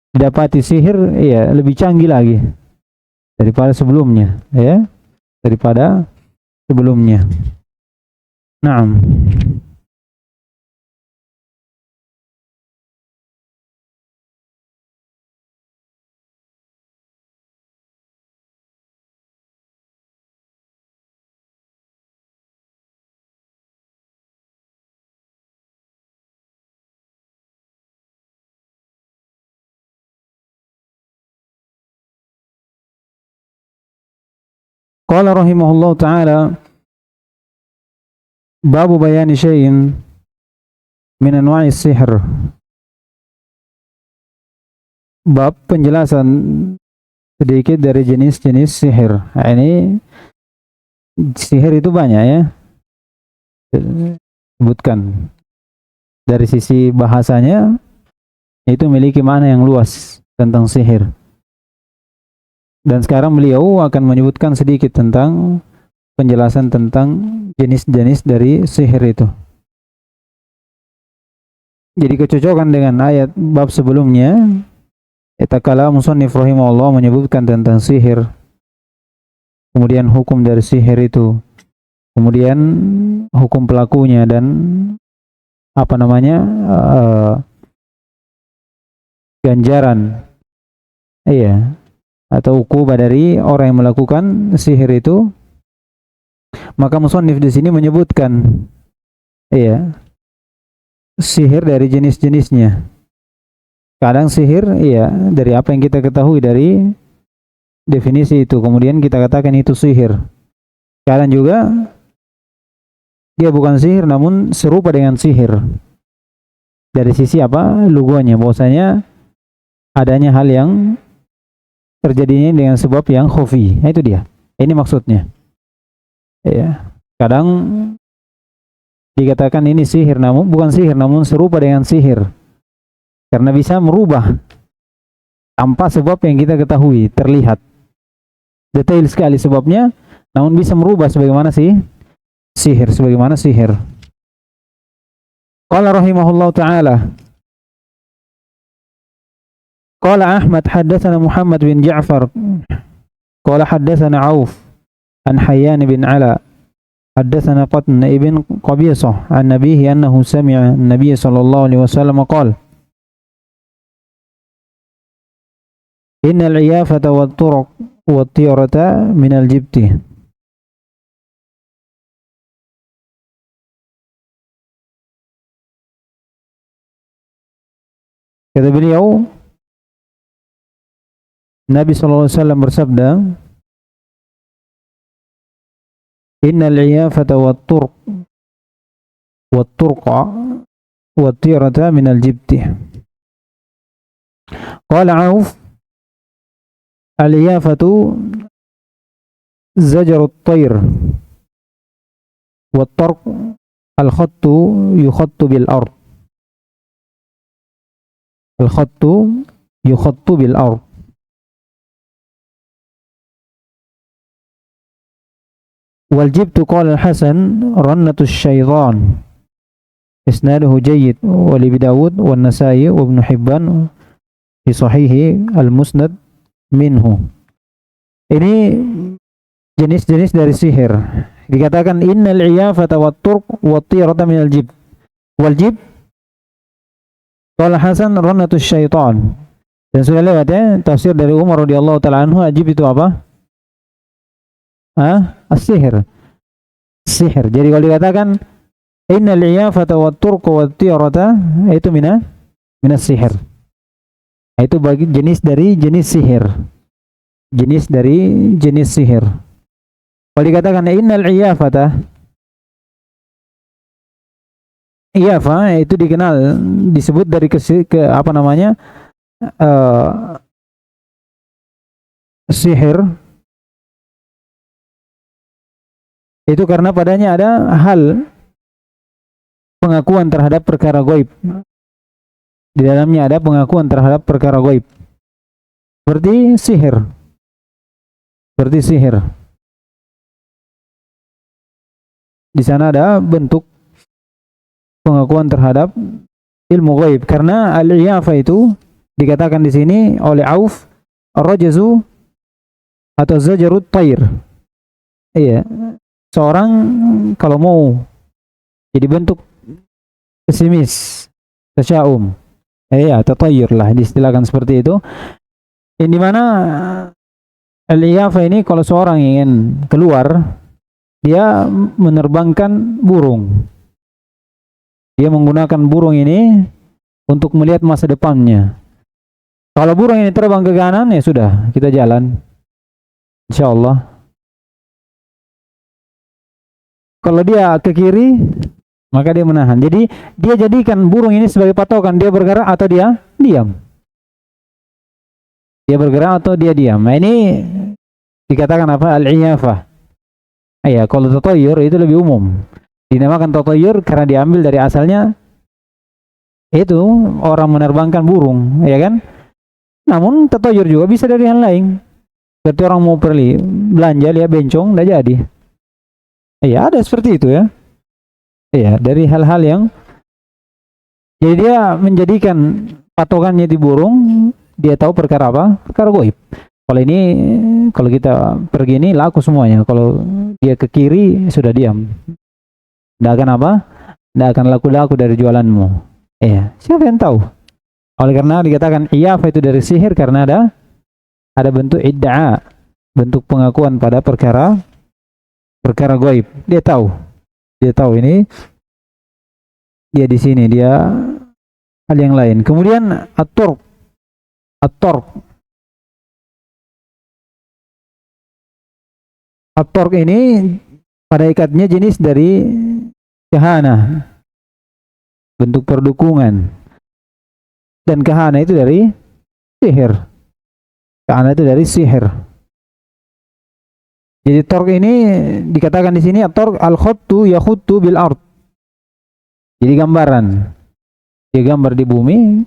didapati sihir, iya, lebih canggih lagi daripada sebelumnya, ya, daripada sebelumnya. Naam. Qala rahimahullah ta'ala, babu bayani syai'in min anwa'i sihr. Bab penjelasan sedikit dari jenis-jenis sihir. Nah, ini sihir itu banyak ya, sebutkan dari sisi bahasanya itu memiliki makna yang luas tentang sihir. Dan sekarang beliau akan menyebutkan sedikit tentang penjelasan tentang jenis-jenis dari sihir itu. Jadi kecocokan dengan ayat bab sebelumnya, itakala musannif rahimahullah menyebutkan tentang sihir, kemudian hukum dari sihir itu, kemudian hukum pelakunya, dan apa namanya, ganjaran, iya, atau ukubah dari orang yang melakukan sihir itu. Maka musannif di sini menyebutkan, iya, sihir dari jenis-jenisnya. Kadang sihir, iya, dari apa yang kita ketahui dari definisi itu, kemudian kita katakan itu sihir. Kadang juga dia bukan sihir, namun serupa dengan sihir. Dari sisi apa? Luguannya, bahwasanya adanya hal yang terjadinya dengan sebab yang khafi. Nah, itu dia. Ini maksudnya. Ya. Kadang dikatakan ini sihir, namun bukan sihir, namun serupa dengan sihir. Karena bisa merubah tanpa sebab yang kita ketahui, terlihat detail sekali sebabnya, namun bisa merubah sebagaimana sihir, sebagaimana sihir. Qala rahimahullah ta'ala, qala Ahmad haddatsana Muhammad bin Ja'far qala haddatsana Auf an Hayyan bin Ala haddatsana Qatn ibn Qabisah an nabihi annahu sami'a an-nabiy sallallahu alaihi wasallam qala innal iyafata wat turuq wat tiyarata minal jibti. Kata beliau, Nabi SAW bersabda, innal iyafata wat turqa wat tirata minal jibti. Qala Auf, al-iyafatu zajarut tayr wat turq al-khattu yukhattu bil ard. Al-khattu yukhattu bil ard. Wal jibtu qala al-Hasan rannatu syaitan. Isnaduhu jayyid wa li Dawud wa Nasa'i wa Ibnu Hibban fi sahihi al-Musnad minhu. Ini jenis-jenis dari sihir. Dikatakan innal iyafata wat turq wat tirata minal jib. Wal jib qala Hasan ranatus syaitan. Dan sudah lewat ya tafsir dari Umar radhiyallahu taala anhu, ajib itu apa? As-sihir. Sihir. Jadi kalau dikatakan innal iyafata wat turq wat tirata, itu minas sihir. Itu bagi jenis dari jenis sihir. Jenis dari jenis sihir. Kalau dikatakan innal iyafata, iyafa itu dikenal disebut dari apa namanya? Sihir itu karena padanya ada hal pengakuan terhadap perkara gaib. Di dalamnya ada pengakuan terhadap perkara gaib. Seperti sihir. Seperti sihir. Di sana ada bentuk pengakuan terhadap ilmu gaib, karena al-iyafa itu dikatakan di sini oleh Auf ar-rajazu atau zajarut tayr. Iya, seorang kalau mau jadi bentuk pesimis, tasyaum, tatayyur lah diistilahkan seperti itu. Yang dimana al-iyafa ini kalau seorang ingin keluar, dia menerbangkan burung. Dia menggunakan burung ini untuk melihat masa depannya. Kalau burung ini terbang ke kanan, ya sudah, kita jalan. InsyaAllah. Kalau dia ke kiri, maka dia menahan. Jadi dia jadikan burung ini sebagai patokan, dia bergerak atau dia diam. Dia bergerak atau dia diam. Nah, ini dikatakan apa? Al-iyafah. Kalau tatayyur itu lebih umum. Dinamakan tatayyur karena diambil dari asalnya itu orang menerbangkan burung, ya kan? Namun tatayyur juga bisa dari yang lain. Seperti orang mau pergi belanja lihat bencong, tidak jadi. Ada seperti itu ya. Dari hal-hal yang jadi dia menjadikan patokannya di burung, dia tahu perkara apa? Perkara gaib. Kalau kita pergi ini laku semuanya. Kalau dia ke kiri sudah diam. Tidak akan apa? Tidak akan laku-laku dari jualanmu. Siapa yang tahu? Oleh karena dikatakan iyafa itu dari sihir karena ada bentuk idda'a, bentuk pengakuan pada perkara gaib. Dia tahu ini dia di sini, dia hal yang lain. Kemudian at-turq. At-turq ini pada ikatnya jenis dari kahana, bentuk perdukungan. Dan kahana itu dari sihir. Kahana itu dari sihir. Jadi turq ini dikatakan di sini at-turq al-khuttu yakhuttu bil ard. Jadi gambaran. Dia gambar di bumi,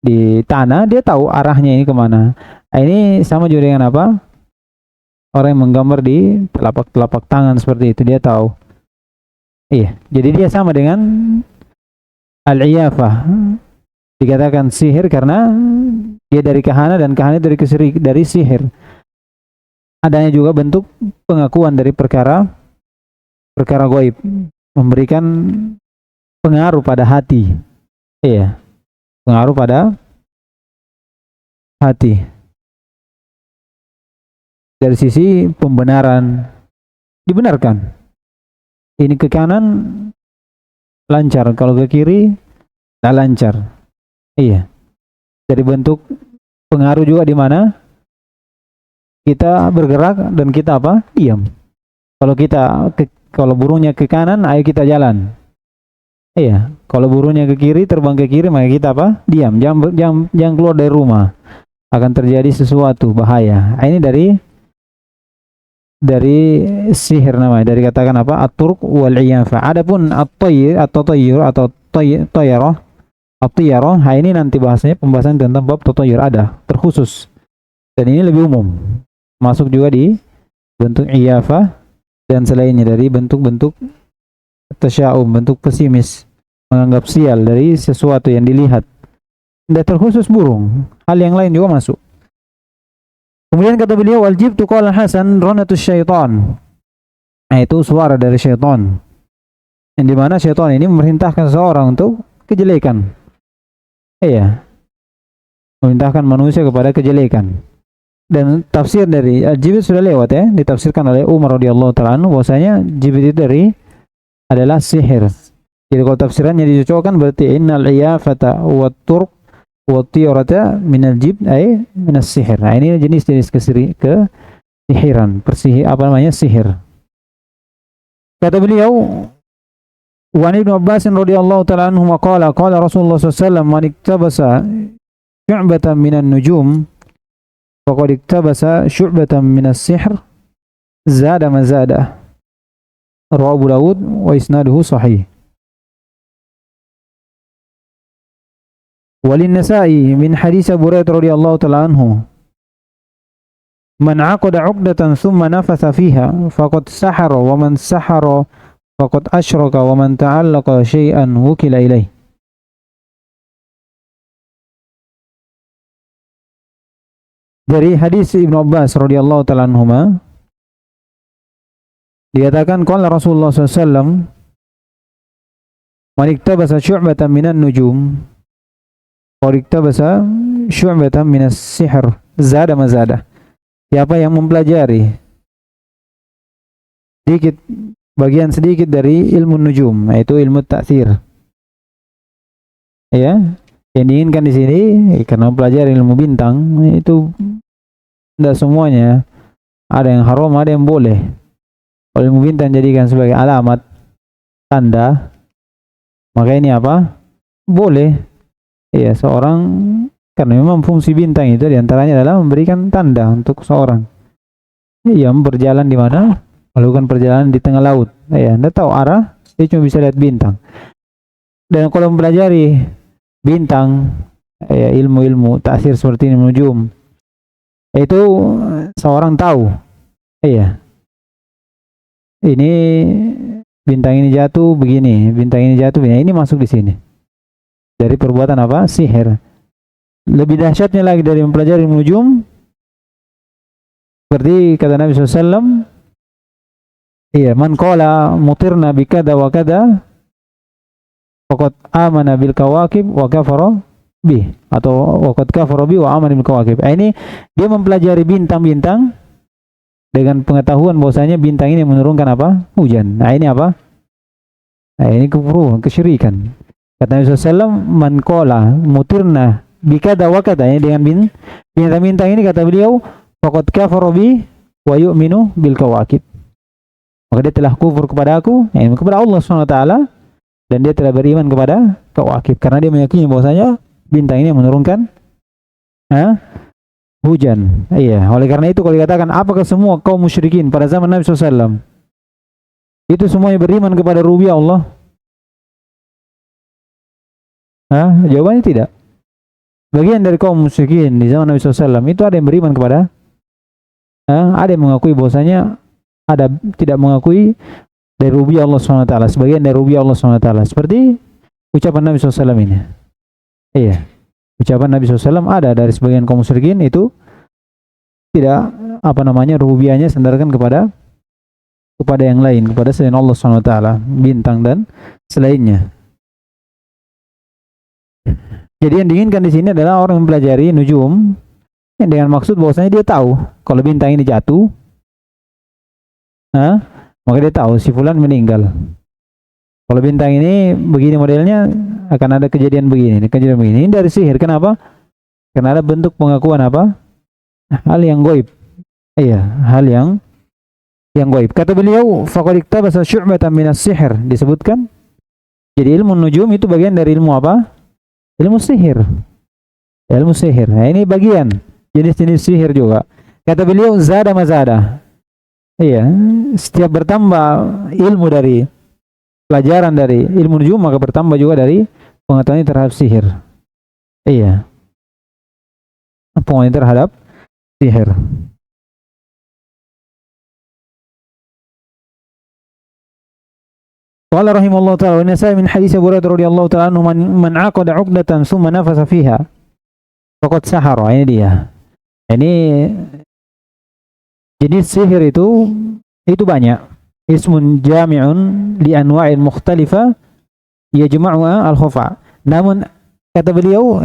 di tanah, dia tahu arahnya ini kemana. Ini sama juga dengan apa? Orang yang menggambar di telapak tangan seperti itu, dia tahu. Jadi dia sama dengan al-iyafah. Dikatakan sihir karena dia dari kahana dan kahana dari sihir. Adanya juga bentuk pengakuan dari perkara gaib, memberikan pengaruh pada hati. Pengaruh pada hati. Dari sisi pembenaran, dibenarkan. Ini ke kanan lancar, kalau ke kiri tidak lancar. Dari bentuk pengaruh juga di mana kita bergerak dan kita apa? Diam. Kalau burungnya ke kanan, ayo kita jalan. Kalau burungnya ke kiri, terbang ke kiri, maka kita apa? Diam. Jangan keluar dari rumah. Akan terjadi sesuatu bahaya. Ini dari sihir namanya, dari katakan apa? At-turq wal iyafa. Adapun at-tatayyur atau tayyarah, at-tiyarah, ini nanti bahasanya pembahasan tentang bab tatayyur ada terkhusus. Dan ini lebih umum. Masuk juga di bentuk iyafa dan selainnya dari bentuk-bentuk tasya'um, bentuk pesimis, menganggap sial dari sesuatu yang dilihat. Tidak terkhusus burung, hal yang lain juga masuk. Kemudian kata beliau, wal-jibtu qala Hasan ranatus syaitan. Nah, itu suara dari syaitan. Yang dimana syaitan ini memerintahkan seseorang untuk kejelekan. Iya. Memerintahkan manusia kepada kejelekan. Dan tafsir dari jibit sudah lewat ya, ditafsirkan oleh Umar radhiyallahu taala anhu bahwasanya jibit itu adalah sihir. Jadi kalau tafsirannya dicocokkan berarti innal iyafata wat turq wat tiyarata minal jibd ay minas sihir. Nah, ini jenis-jenis kesihiran, sihir. Kata beliau, wa Ibnu Abbas radhiyallahu taala anhu qala qala Rasulullah sallallahu alaihi wasallam man iktabasa syu'batan minan nujum faqad iktabasa syu'batan minas sihr zada ma zada. Rawahu Abu Dawud wa isnaduhu sahih. Walin-Nasa'i min hadits Abu Hurairah radhiyallahu taala anhu man 'aqada 'uqdatan thumma nafatha fiha faqad sahara wa man sahara faqad asyraka wa man ta'allaqa syai'an wukila ilaih. Dari hadis Ibnu Abbas radhiyallahu taala anhuma dikatakan qala Rasulullah sallallahu alaihi wasallam man iktabasa syu'batan minan nujum wa iktabasa syu'batan minas sihr zada ma zada. Siapa yang mempelajari bagian sedikit dari ilmu nujum, yaitu ilmu ta'thir. Ya, yang diinginkan di sini karena mempelajari ilmu bintang itu tidak semuanya, ada yang haram, ada yang boleh. Kalau ilmu bintang jadikan sebagai alamat tanda, maka ini apa? Boleh. Iya, seorang karena memang fungsi bintang itu diantaranya adalah memberikan tanda untuk seorang. Iya, berjalan di mana? Melakukan perjalanan di tengah laut. Iya, Anda tahu arah, dia cuma bisa lihat bintang. Dan kalau mempelajari bintang, ya, ilmu-ilmu ta'thir seperti ini nujum, itu seorang tahu, iya, ini bintang ini jatuh begini, bintang ini jatuh begini, ini masuk di sini. Dari perbuatan apa? Sihir. Lebih dahsyatnya lagi dari mempelajari nujum, seperti kata Nabi SAW, iya, man qala mutirna bikada wa kada faqad amana bil kawakib wa kafara bih, atau waqad kafara bih wa amana bil kawakib. Ini dia mempelajari bintang-bintang dengan pengetahuan bahwasanya bintang ini menurunkan apa? Hujan. Nah, ini apa? Nah, ini kufur, kesyirikan. Kata Nabi SAW, man qala mutirna bikada wa kada, dengan bintang-bintang ini kata beliau faqad kafara bih wa yu'minu bil kawakib. Maka dia telah kufur kepada aku, kepada Allah SWT, dan dia telah beriman kepada kawakib, karena dia meyakini bahwasanya bintang ini menurunkan hujan. Iya, oleh karena itu kalau dikatakan apakah semua kaum musyrikin pada zaman Nabi SAW itu semuanya beriman kepada rububiyah Allah? Jawabannya tidak. Bagian dari kaum musyrikin di zaman Nabi SAW itu ada yang beriman kepada, ada yang mengakui bahwasanya, ada tidak mengakui dari rububiyah Allah SWT, sebagian dari rububiyah Allah SWT, seperti ucapan Nabi SAW ini. Iya, ucapan Nabi SAW ada dari sebagian kaum musyrikin itu tidak rububiyahnya sandarkan kepada yang lain, kepada selain Allah SWT, bintang dan selainnya. Jadi yang diinginkan di sini adalah orang mempelajari nujum yang dengan maksud bahwasanya dia tahu kalau bintang ini jatuh, maka dia tahu si fulan meninggal. Kalau bintang ini begini modelnya, akan ada kejadian begini. Ini dari sihir. Kenapa? Karena ada bentuk pengakuan apa? Hal yang gaib. Iya, hal yang gaib. Kata beliau, faqad iktabasa syu'batan minas sihr, disebutkan. Jadi ilmu nujum itu bagian dari ilmu apa? Ilmu sihir. Ilmu sihir. Nah, ini bagian jenis-jenis sihir juga. Kata beliau, zada mazada. Iya, setiap bertambah ilmu dari pelajaran dari ilmu nujum, maka bertambah juga dari pengetahuan terhadap sihir. Iya, pengetahuan terhadap sihir. Qala rahimahullah ta'ala, wa Nasa'i min hadits Abu Hurairah radhiyallahu ta'ala anhu man 'aqada 'uqdatan thumma nafasa fiha faqad sahara. Ini dia. Ini Jenis sihir itu banyak. Ismun jami'un li anwa'in mukhtalifa yajma'uha al-khufa. Namun kata beliau,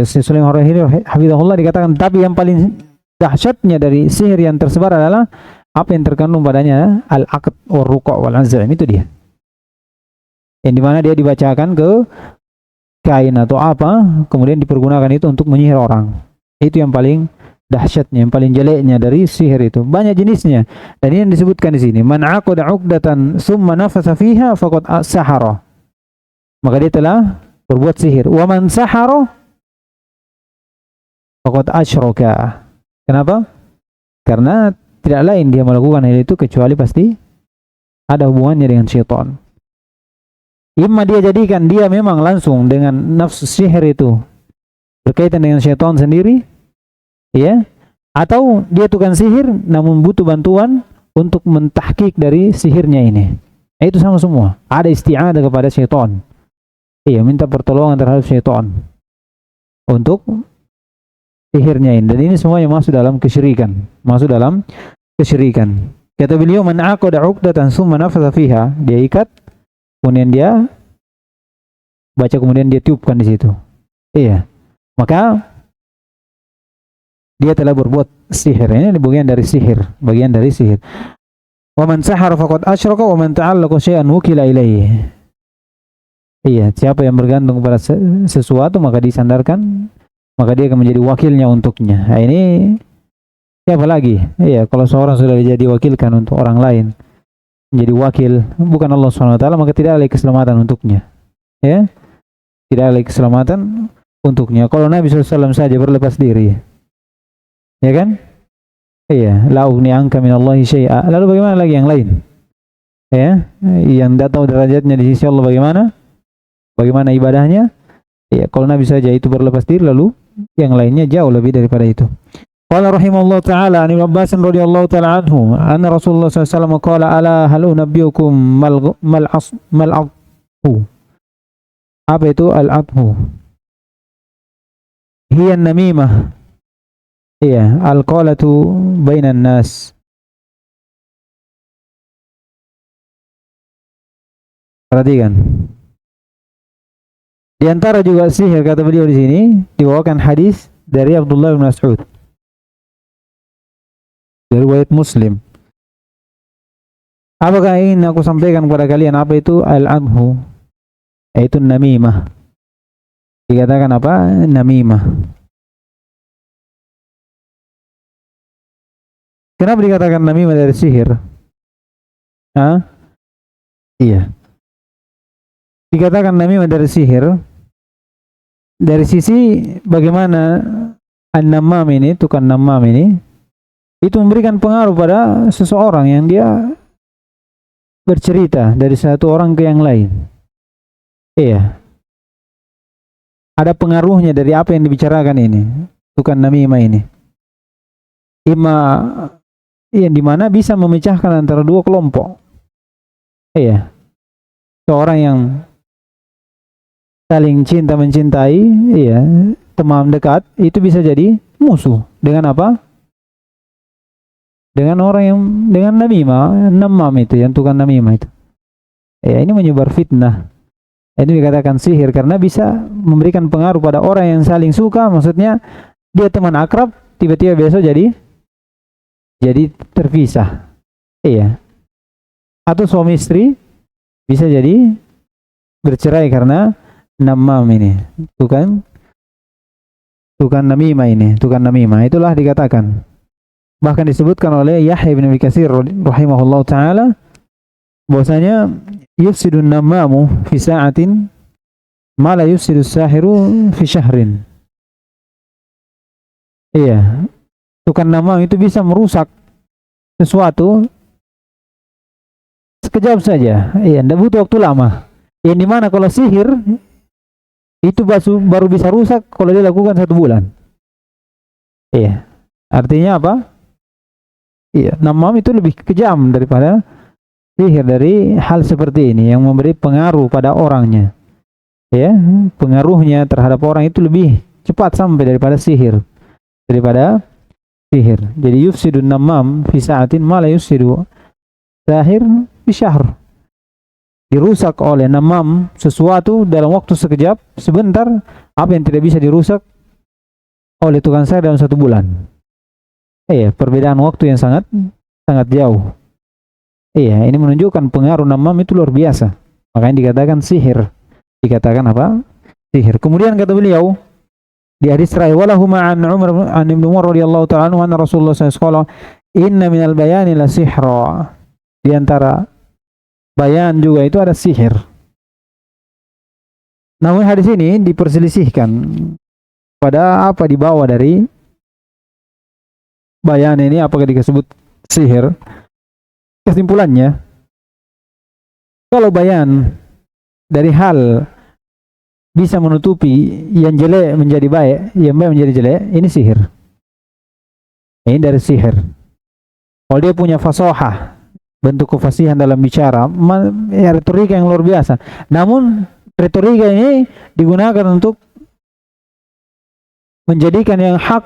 Sulaiman Ar-Rahili hafizahullah, dikatakan tapi yang paling dahsyatnya dari sihir yang tersebar adalah apa yang terkandung padanya al-aqd wal ruqa' wal azam, itu dia. Yang dimana dia dibacakan ke kain atau apa, kemudian dipergunakan itu untuk menyihir orang. Itu yang paling dahsyatnya, yang paling jeleknya dari sihir itu. Banyak jenisnya. Dan ini yang disebutkan di sini. Man aqada 'uqdatan summa nafasa fiha faqad sahara. Maka dia telah berbuat sihir. Wa man sahara faqad asyraka. Kenapa? Karena tidak lain dia melakukan hal itu kecuali pasti ada hubungannya dengan syaitan. Imma dia jadikan dia memang langsung dengan nafsu sihir itu berkaitan dengan syaitan sendiri, ya, atau dia tukang sihir namun butuh bantuan untuk mentahqiq dari sihirnya ini. Itu sama semua. Ada isti'adah kepada syaitan. Iya, minta pertolongan terhadap syaitan untuk sihirnya ini. Dan ini semuanya masuk dalam kesyirikan. Masuk dalam kesyirikan. Kata beliau, man aqada 'uqdatan summa nafasa fiha, dia ikat, kemudian dia baca, kemudian dia tiupkan di situ. Iya. Maka dia telah berbuat sihir. Ini bagian dari sihir, bagian dari sihir. Wa man sahara faqad asyraka wa man ta'allaqa syai'an wukila ilaihi. Iya, siapa yang bergantung kepada sesuatu maka disandarkan, maka dia akan menjadi wakilnya untuknya. Nah, ini siapa lagi? Iya, kalau seorang sudah jadi wakilkan untuk orang lain, menjadi wakil bukan Allah SWT, maka tidak ada keselamatan untuknya. Ya, tidak ada keselamatan untuknya. Kalau Nabi SAW saja berlepas diri, ya kan? Iya, la ugni anka minallahi syai'a. Lalu bagaimana lagi yang lain? Ya, yang tidak tahu derajatnya di sisi Allah bagaimana ibadahnya? Ya, kalau Nabi saja itu berlepas diri, lalu yang lainnya jauh lebih daripada itu. Qala rahimahullah ta'ala an Ibnu Abbas radhiyallahu ta'ala anhu anna Rasulullah sallallahu alaihi wasallam qala ala hal unabbiukum mal athu. Apa itu al-athu? Hiya namimah. Iya, al-qalatu bainan nas. Perhatikan. Di antara juga sihir, kata beliau di sini, dibawakan hadis dari Abdullah bin Mas'ud. Dari riwayat Muslim. Apakah ingin aku sampaikan kepada kalian apa itu al-adhu? Yaitu namimah. Dikatakan apa? Namimah. Kenapa dikatakan namimah dari sihir? Hah? Iya. Dikatakan namimah dari sihir dari sisi bagaimana an-namam ini, tukang namam ini, itu memberikan pengaruh pada seseorang yang dia bercerita dari satu orang ke yang lain. Iya. Ada pengaruhnya dari apa yang dibicarakan ini, tukang namimah ini. Yang dimana bisa memecahkan antara dua kelompok. Iya. Seorang yang saling cinta mencintai, iya, teman dekat, itu bisa jadi musuh. Dengan apa? Dengan orang yang dengan namam itu, yang tukang namimah itu. Ya, ini menyebar fitnah. Ini dikatakan sihir karena bisa memberikan pengaruh pada orang yang saling suka, maksudnya dia teman akrab, tiba-tiba besok jadi terpisah. Iya. Atau suami istri bisa jadi bercerai karena namam ini, tukang namimah ini, tukang namimah. Itulah dikatakan. Bahkan disebutkan oleh Yahya bin Abi Katsir rahimahullah taala bahwasanya yufsidun namamu fi sa'atin ma la yufsidus sahiru fi syahrin. Iya. Tukang namam itu bisa merusak sesuatu sekejap saja. Iya, tidak butuh waktu lama. Yang dimana kalau sihir itu baru bisa rusak kalau dia lakukan 1 bulan. Iya. Artinya apa? Iya, namam itu lebih kejam daripada sihir dari hal seperti ini yang memberi pengaruh pada orangnya. Ya, pengaruhnya terhadap orang itu lebih cepat sampai daripada sihir. Daripada sihir. Jadi yufsidun namam fi sa'atin ma la yufsidu sahir fi syahr. Dirusak oleh namam sesuatu dalam waktu sekejap, sebentar, apa yang tidak bisa dirusak oleh tukang sihir dalam 1 bulan. Perbedaan waktu yang sangat jauh. Ini menunjukkan pengaruh namam itu luar biasa. Makanya dikatakan sihir. Dikatakan apa? Sihir. Kemudian kata beliau di hadis terakhir, walahu ma'an Umar an Ibnu Umar radhiyallahu ta'ala anhu anna Rasulullah sallallahu alaihi wasallam inna minal bayani la sihra. Di antara bayan juga itu ada sihir. Namun hadis ini diperselisihkan pada apa dibawa dari bayan ini, apakah disebut sihir. Kesimpulannya, kalau bayan dari hal bisa menutupi yang jelek menjadi baik, yang baik menjadi jelek, ini sihir. Ini dari sihir. Kalau dia punya fasahah, bentuk kefasihan dalam bicara, retorika yang luar biasa. Namun retorika ini digunakan untuk menjadikan yang hak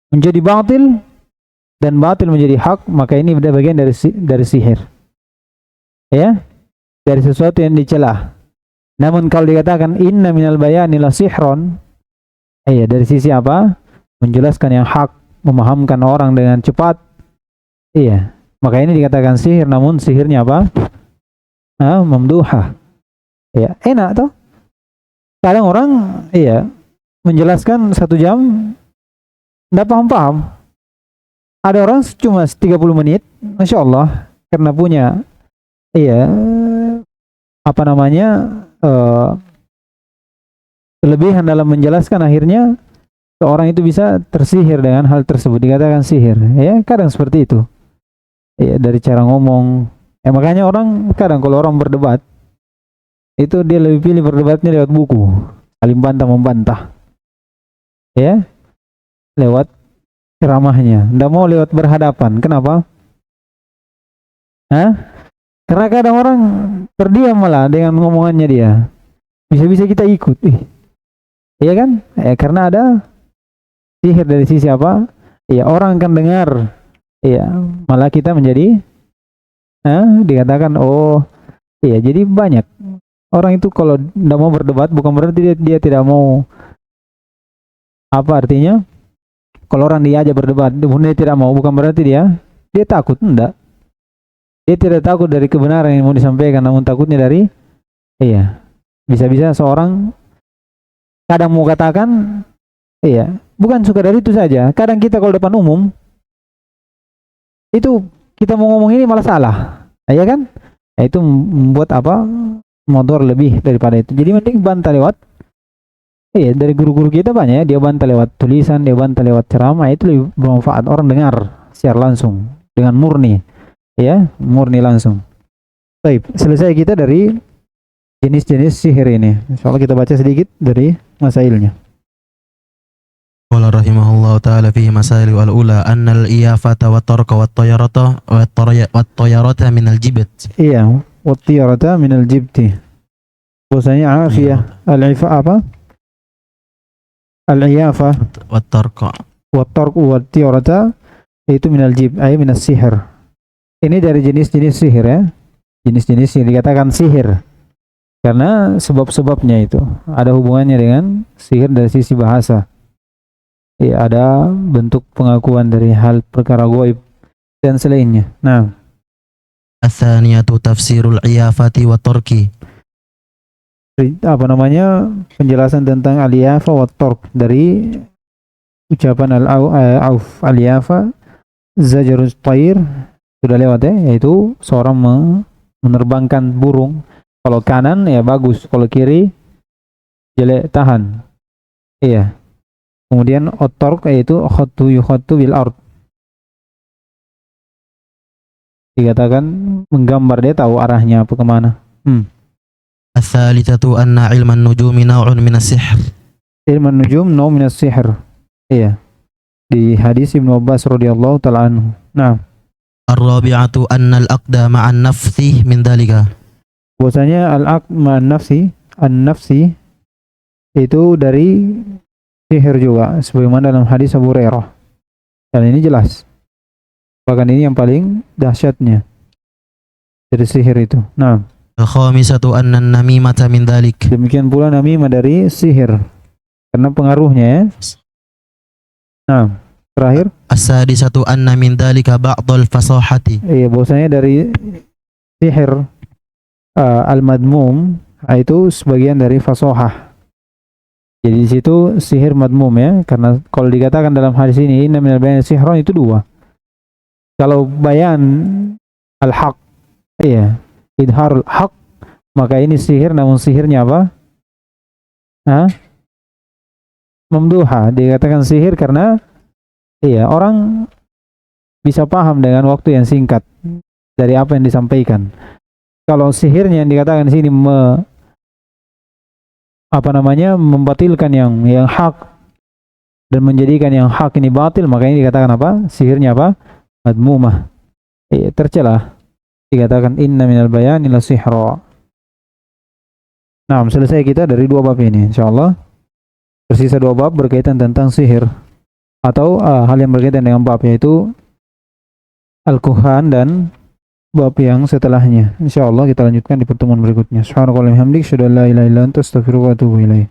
menjadi batil dan batil menjadi hak, maka ini bagian dari sihir. Dari sesuatu yang dicela. Namun kalau dikatakan inna minal bayani la sihron, dari sisi apa? Menjelaskan yang hak, memahamkan orang dengan cepat. Maka ini dikatakan sihir, namun sihirnya apa? Mamduhah. Enak toh? Kadang orang menjelaskan 1 jam enggak paham-paham. Ada orang cuma 30 menit, Masya Allah, karena punya kelebihan dalam menjelaskan, akhirnya seorang itu bisa tersihir dengan hal tersebut, dikatakan sihir. Kadang seperti itu. Dari cara ngomong. Makanya orang kadang kalau orang berdebat itu dia lebih pilih berdebatnya lewat buku, saling bantah membantah. Lewat ceramahnya, nggak mau lewat berhadapan. Kenapa? Karena kadang orang terdiam malah dengan ngomongannya dia. Bisa-bisa kita ikut. Iya kan? Karena ada sihir dari sisi apa? Orang akan dengar. Malah kita menjadi dikatakan jadi banyak orang itu kalau tidak mau berdebat, bukan berarti dia tidak mau. Apa artinya? Kalau orang diajak berdebat, dia tidak mau, bukan berarti dia takut. Enggak. Dia tidak takut dari kebenaran yang mau disampaikan, namun takutnya dari bisa-bisa seorang kadang mau katakan bukan suka dari itu saja. Kadang kita kalau depan umum itu kita mau ngomong ini malah salah, kan? Itu membuat apa? Motor lebih daripada itu. Jadi mending bantah lewat dari guru-guru kita banyak dia bantah lewat tulisan, dia bantah lewat ceramah, itu lebih bermanfaat. Orang dengar secara langsung dengan murni, murni langsung. Baik, selesai kita dari jenis-jenis sihir ini. Insyaallah kita baca sedikit dari masailnya. Qala rahimahullahu ta'ala fihi masail al-ula anna al-iyafata wa tarqa wa tayarata wa tayarata min al-jibt. Wa tayarata min al-jibti. Bahasanya afiyah, al-ifa apa? Al-iyafa wa tarqa wa tayarata itu min al-jib, ay min as-sihr. Ini dari jenis-jenis sihir Jenis-jenis yang dikatakan sihir. Karena sebab-sebabnya itu ada hubungannya dengan sihir dari sisi bahasa. Ada bentuk pengakuan dari hal perkara gaib dan selainnya. Nah, Ats-tsaniyatu tafsirul iyafati wa tarki. Penjelasan tentang al-iyafa wa tark dari ucapan al-auf. Al-iyafa zajarus tayr sudah lewat yaitu seorang menerbangkan burung. Kalau kanan bagus, kalau kiri jelek, tahan. Kemudian otork yaitu khottu bil ard. Dikatakan menggambar, dia tahu arahnya apa kemana. Ats-tsalitsatu anna ilman nujumi naw'un min as-sihr. Ilman nujum naw' min as-sihr. Di hadis Ibnu Abbas radhiyallahu ta'ala anhu. Nah, ar-rabi'atu anna al-aqda ma'an nafthi min dzalika. Bahwasanya al-aqd ma'an nafsi, an-nafsi itu dari sihir juga, sebagaimana dalam hadis Abu Hurairah. Dan ini jelas. Bahkan ini yang paling dahsyatnya dari sihir itu. Nah, Al-khamisatu anna an-namimata min dhalik. demikian pula namimah dari sihir. Karena pengaruhnya ya. Nah, terakhir. As-sadisatu anna min dhalika ba'dal fasahati. Iya, bahwasanya dari sihir al-madmum itu sebagian dari fasohah. Jadi di situ sihir madmum ya, karena kalau dikatakan dalam hadis ini inna minal bayan sihron itu dua. Kalau bayan al-haq, iya, idharul haq, maka ini sihir, namun sihirnya apa? Memduha, dikatakan sihir karena iya, orang bisa paham dengan waktu yang singkat dari apa yang disampaikan. Kalau sihirnya yang dikatakan di sini membatilkan yang hak dan menjadikan yang hak ini batil, maka ini dikatakan apa? Sihirnya apa? Madmumah. Tercela. Dikatakan inna minal bayani la sihra. Nah, selesai kita dari dua bab ini, insyaallah. Tersisa dua bab berkaitan tentang sihir atau hal yang berkaitan dengan bab, yaitu al-kuhan dan bab yang setelahnya. Insyaallah kita lanjutkan di pertemuan berikutnya. Subhanakallahumma hamdika asyhadu an la ilaha illa anta astaghfiruka wa atubu ilaik.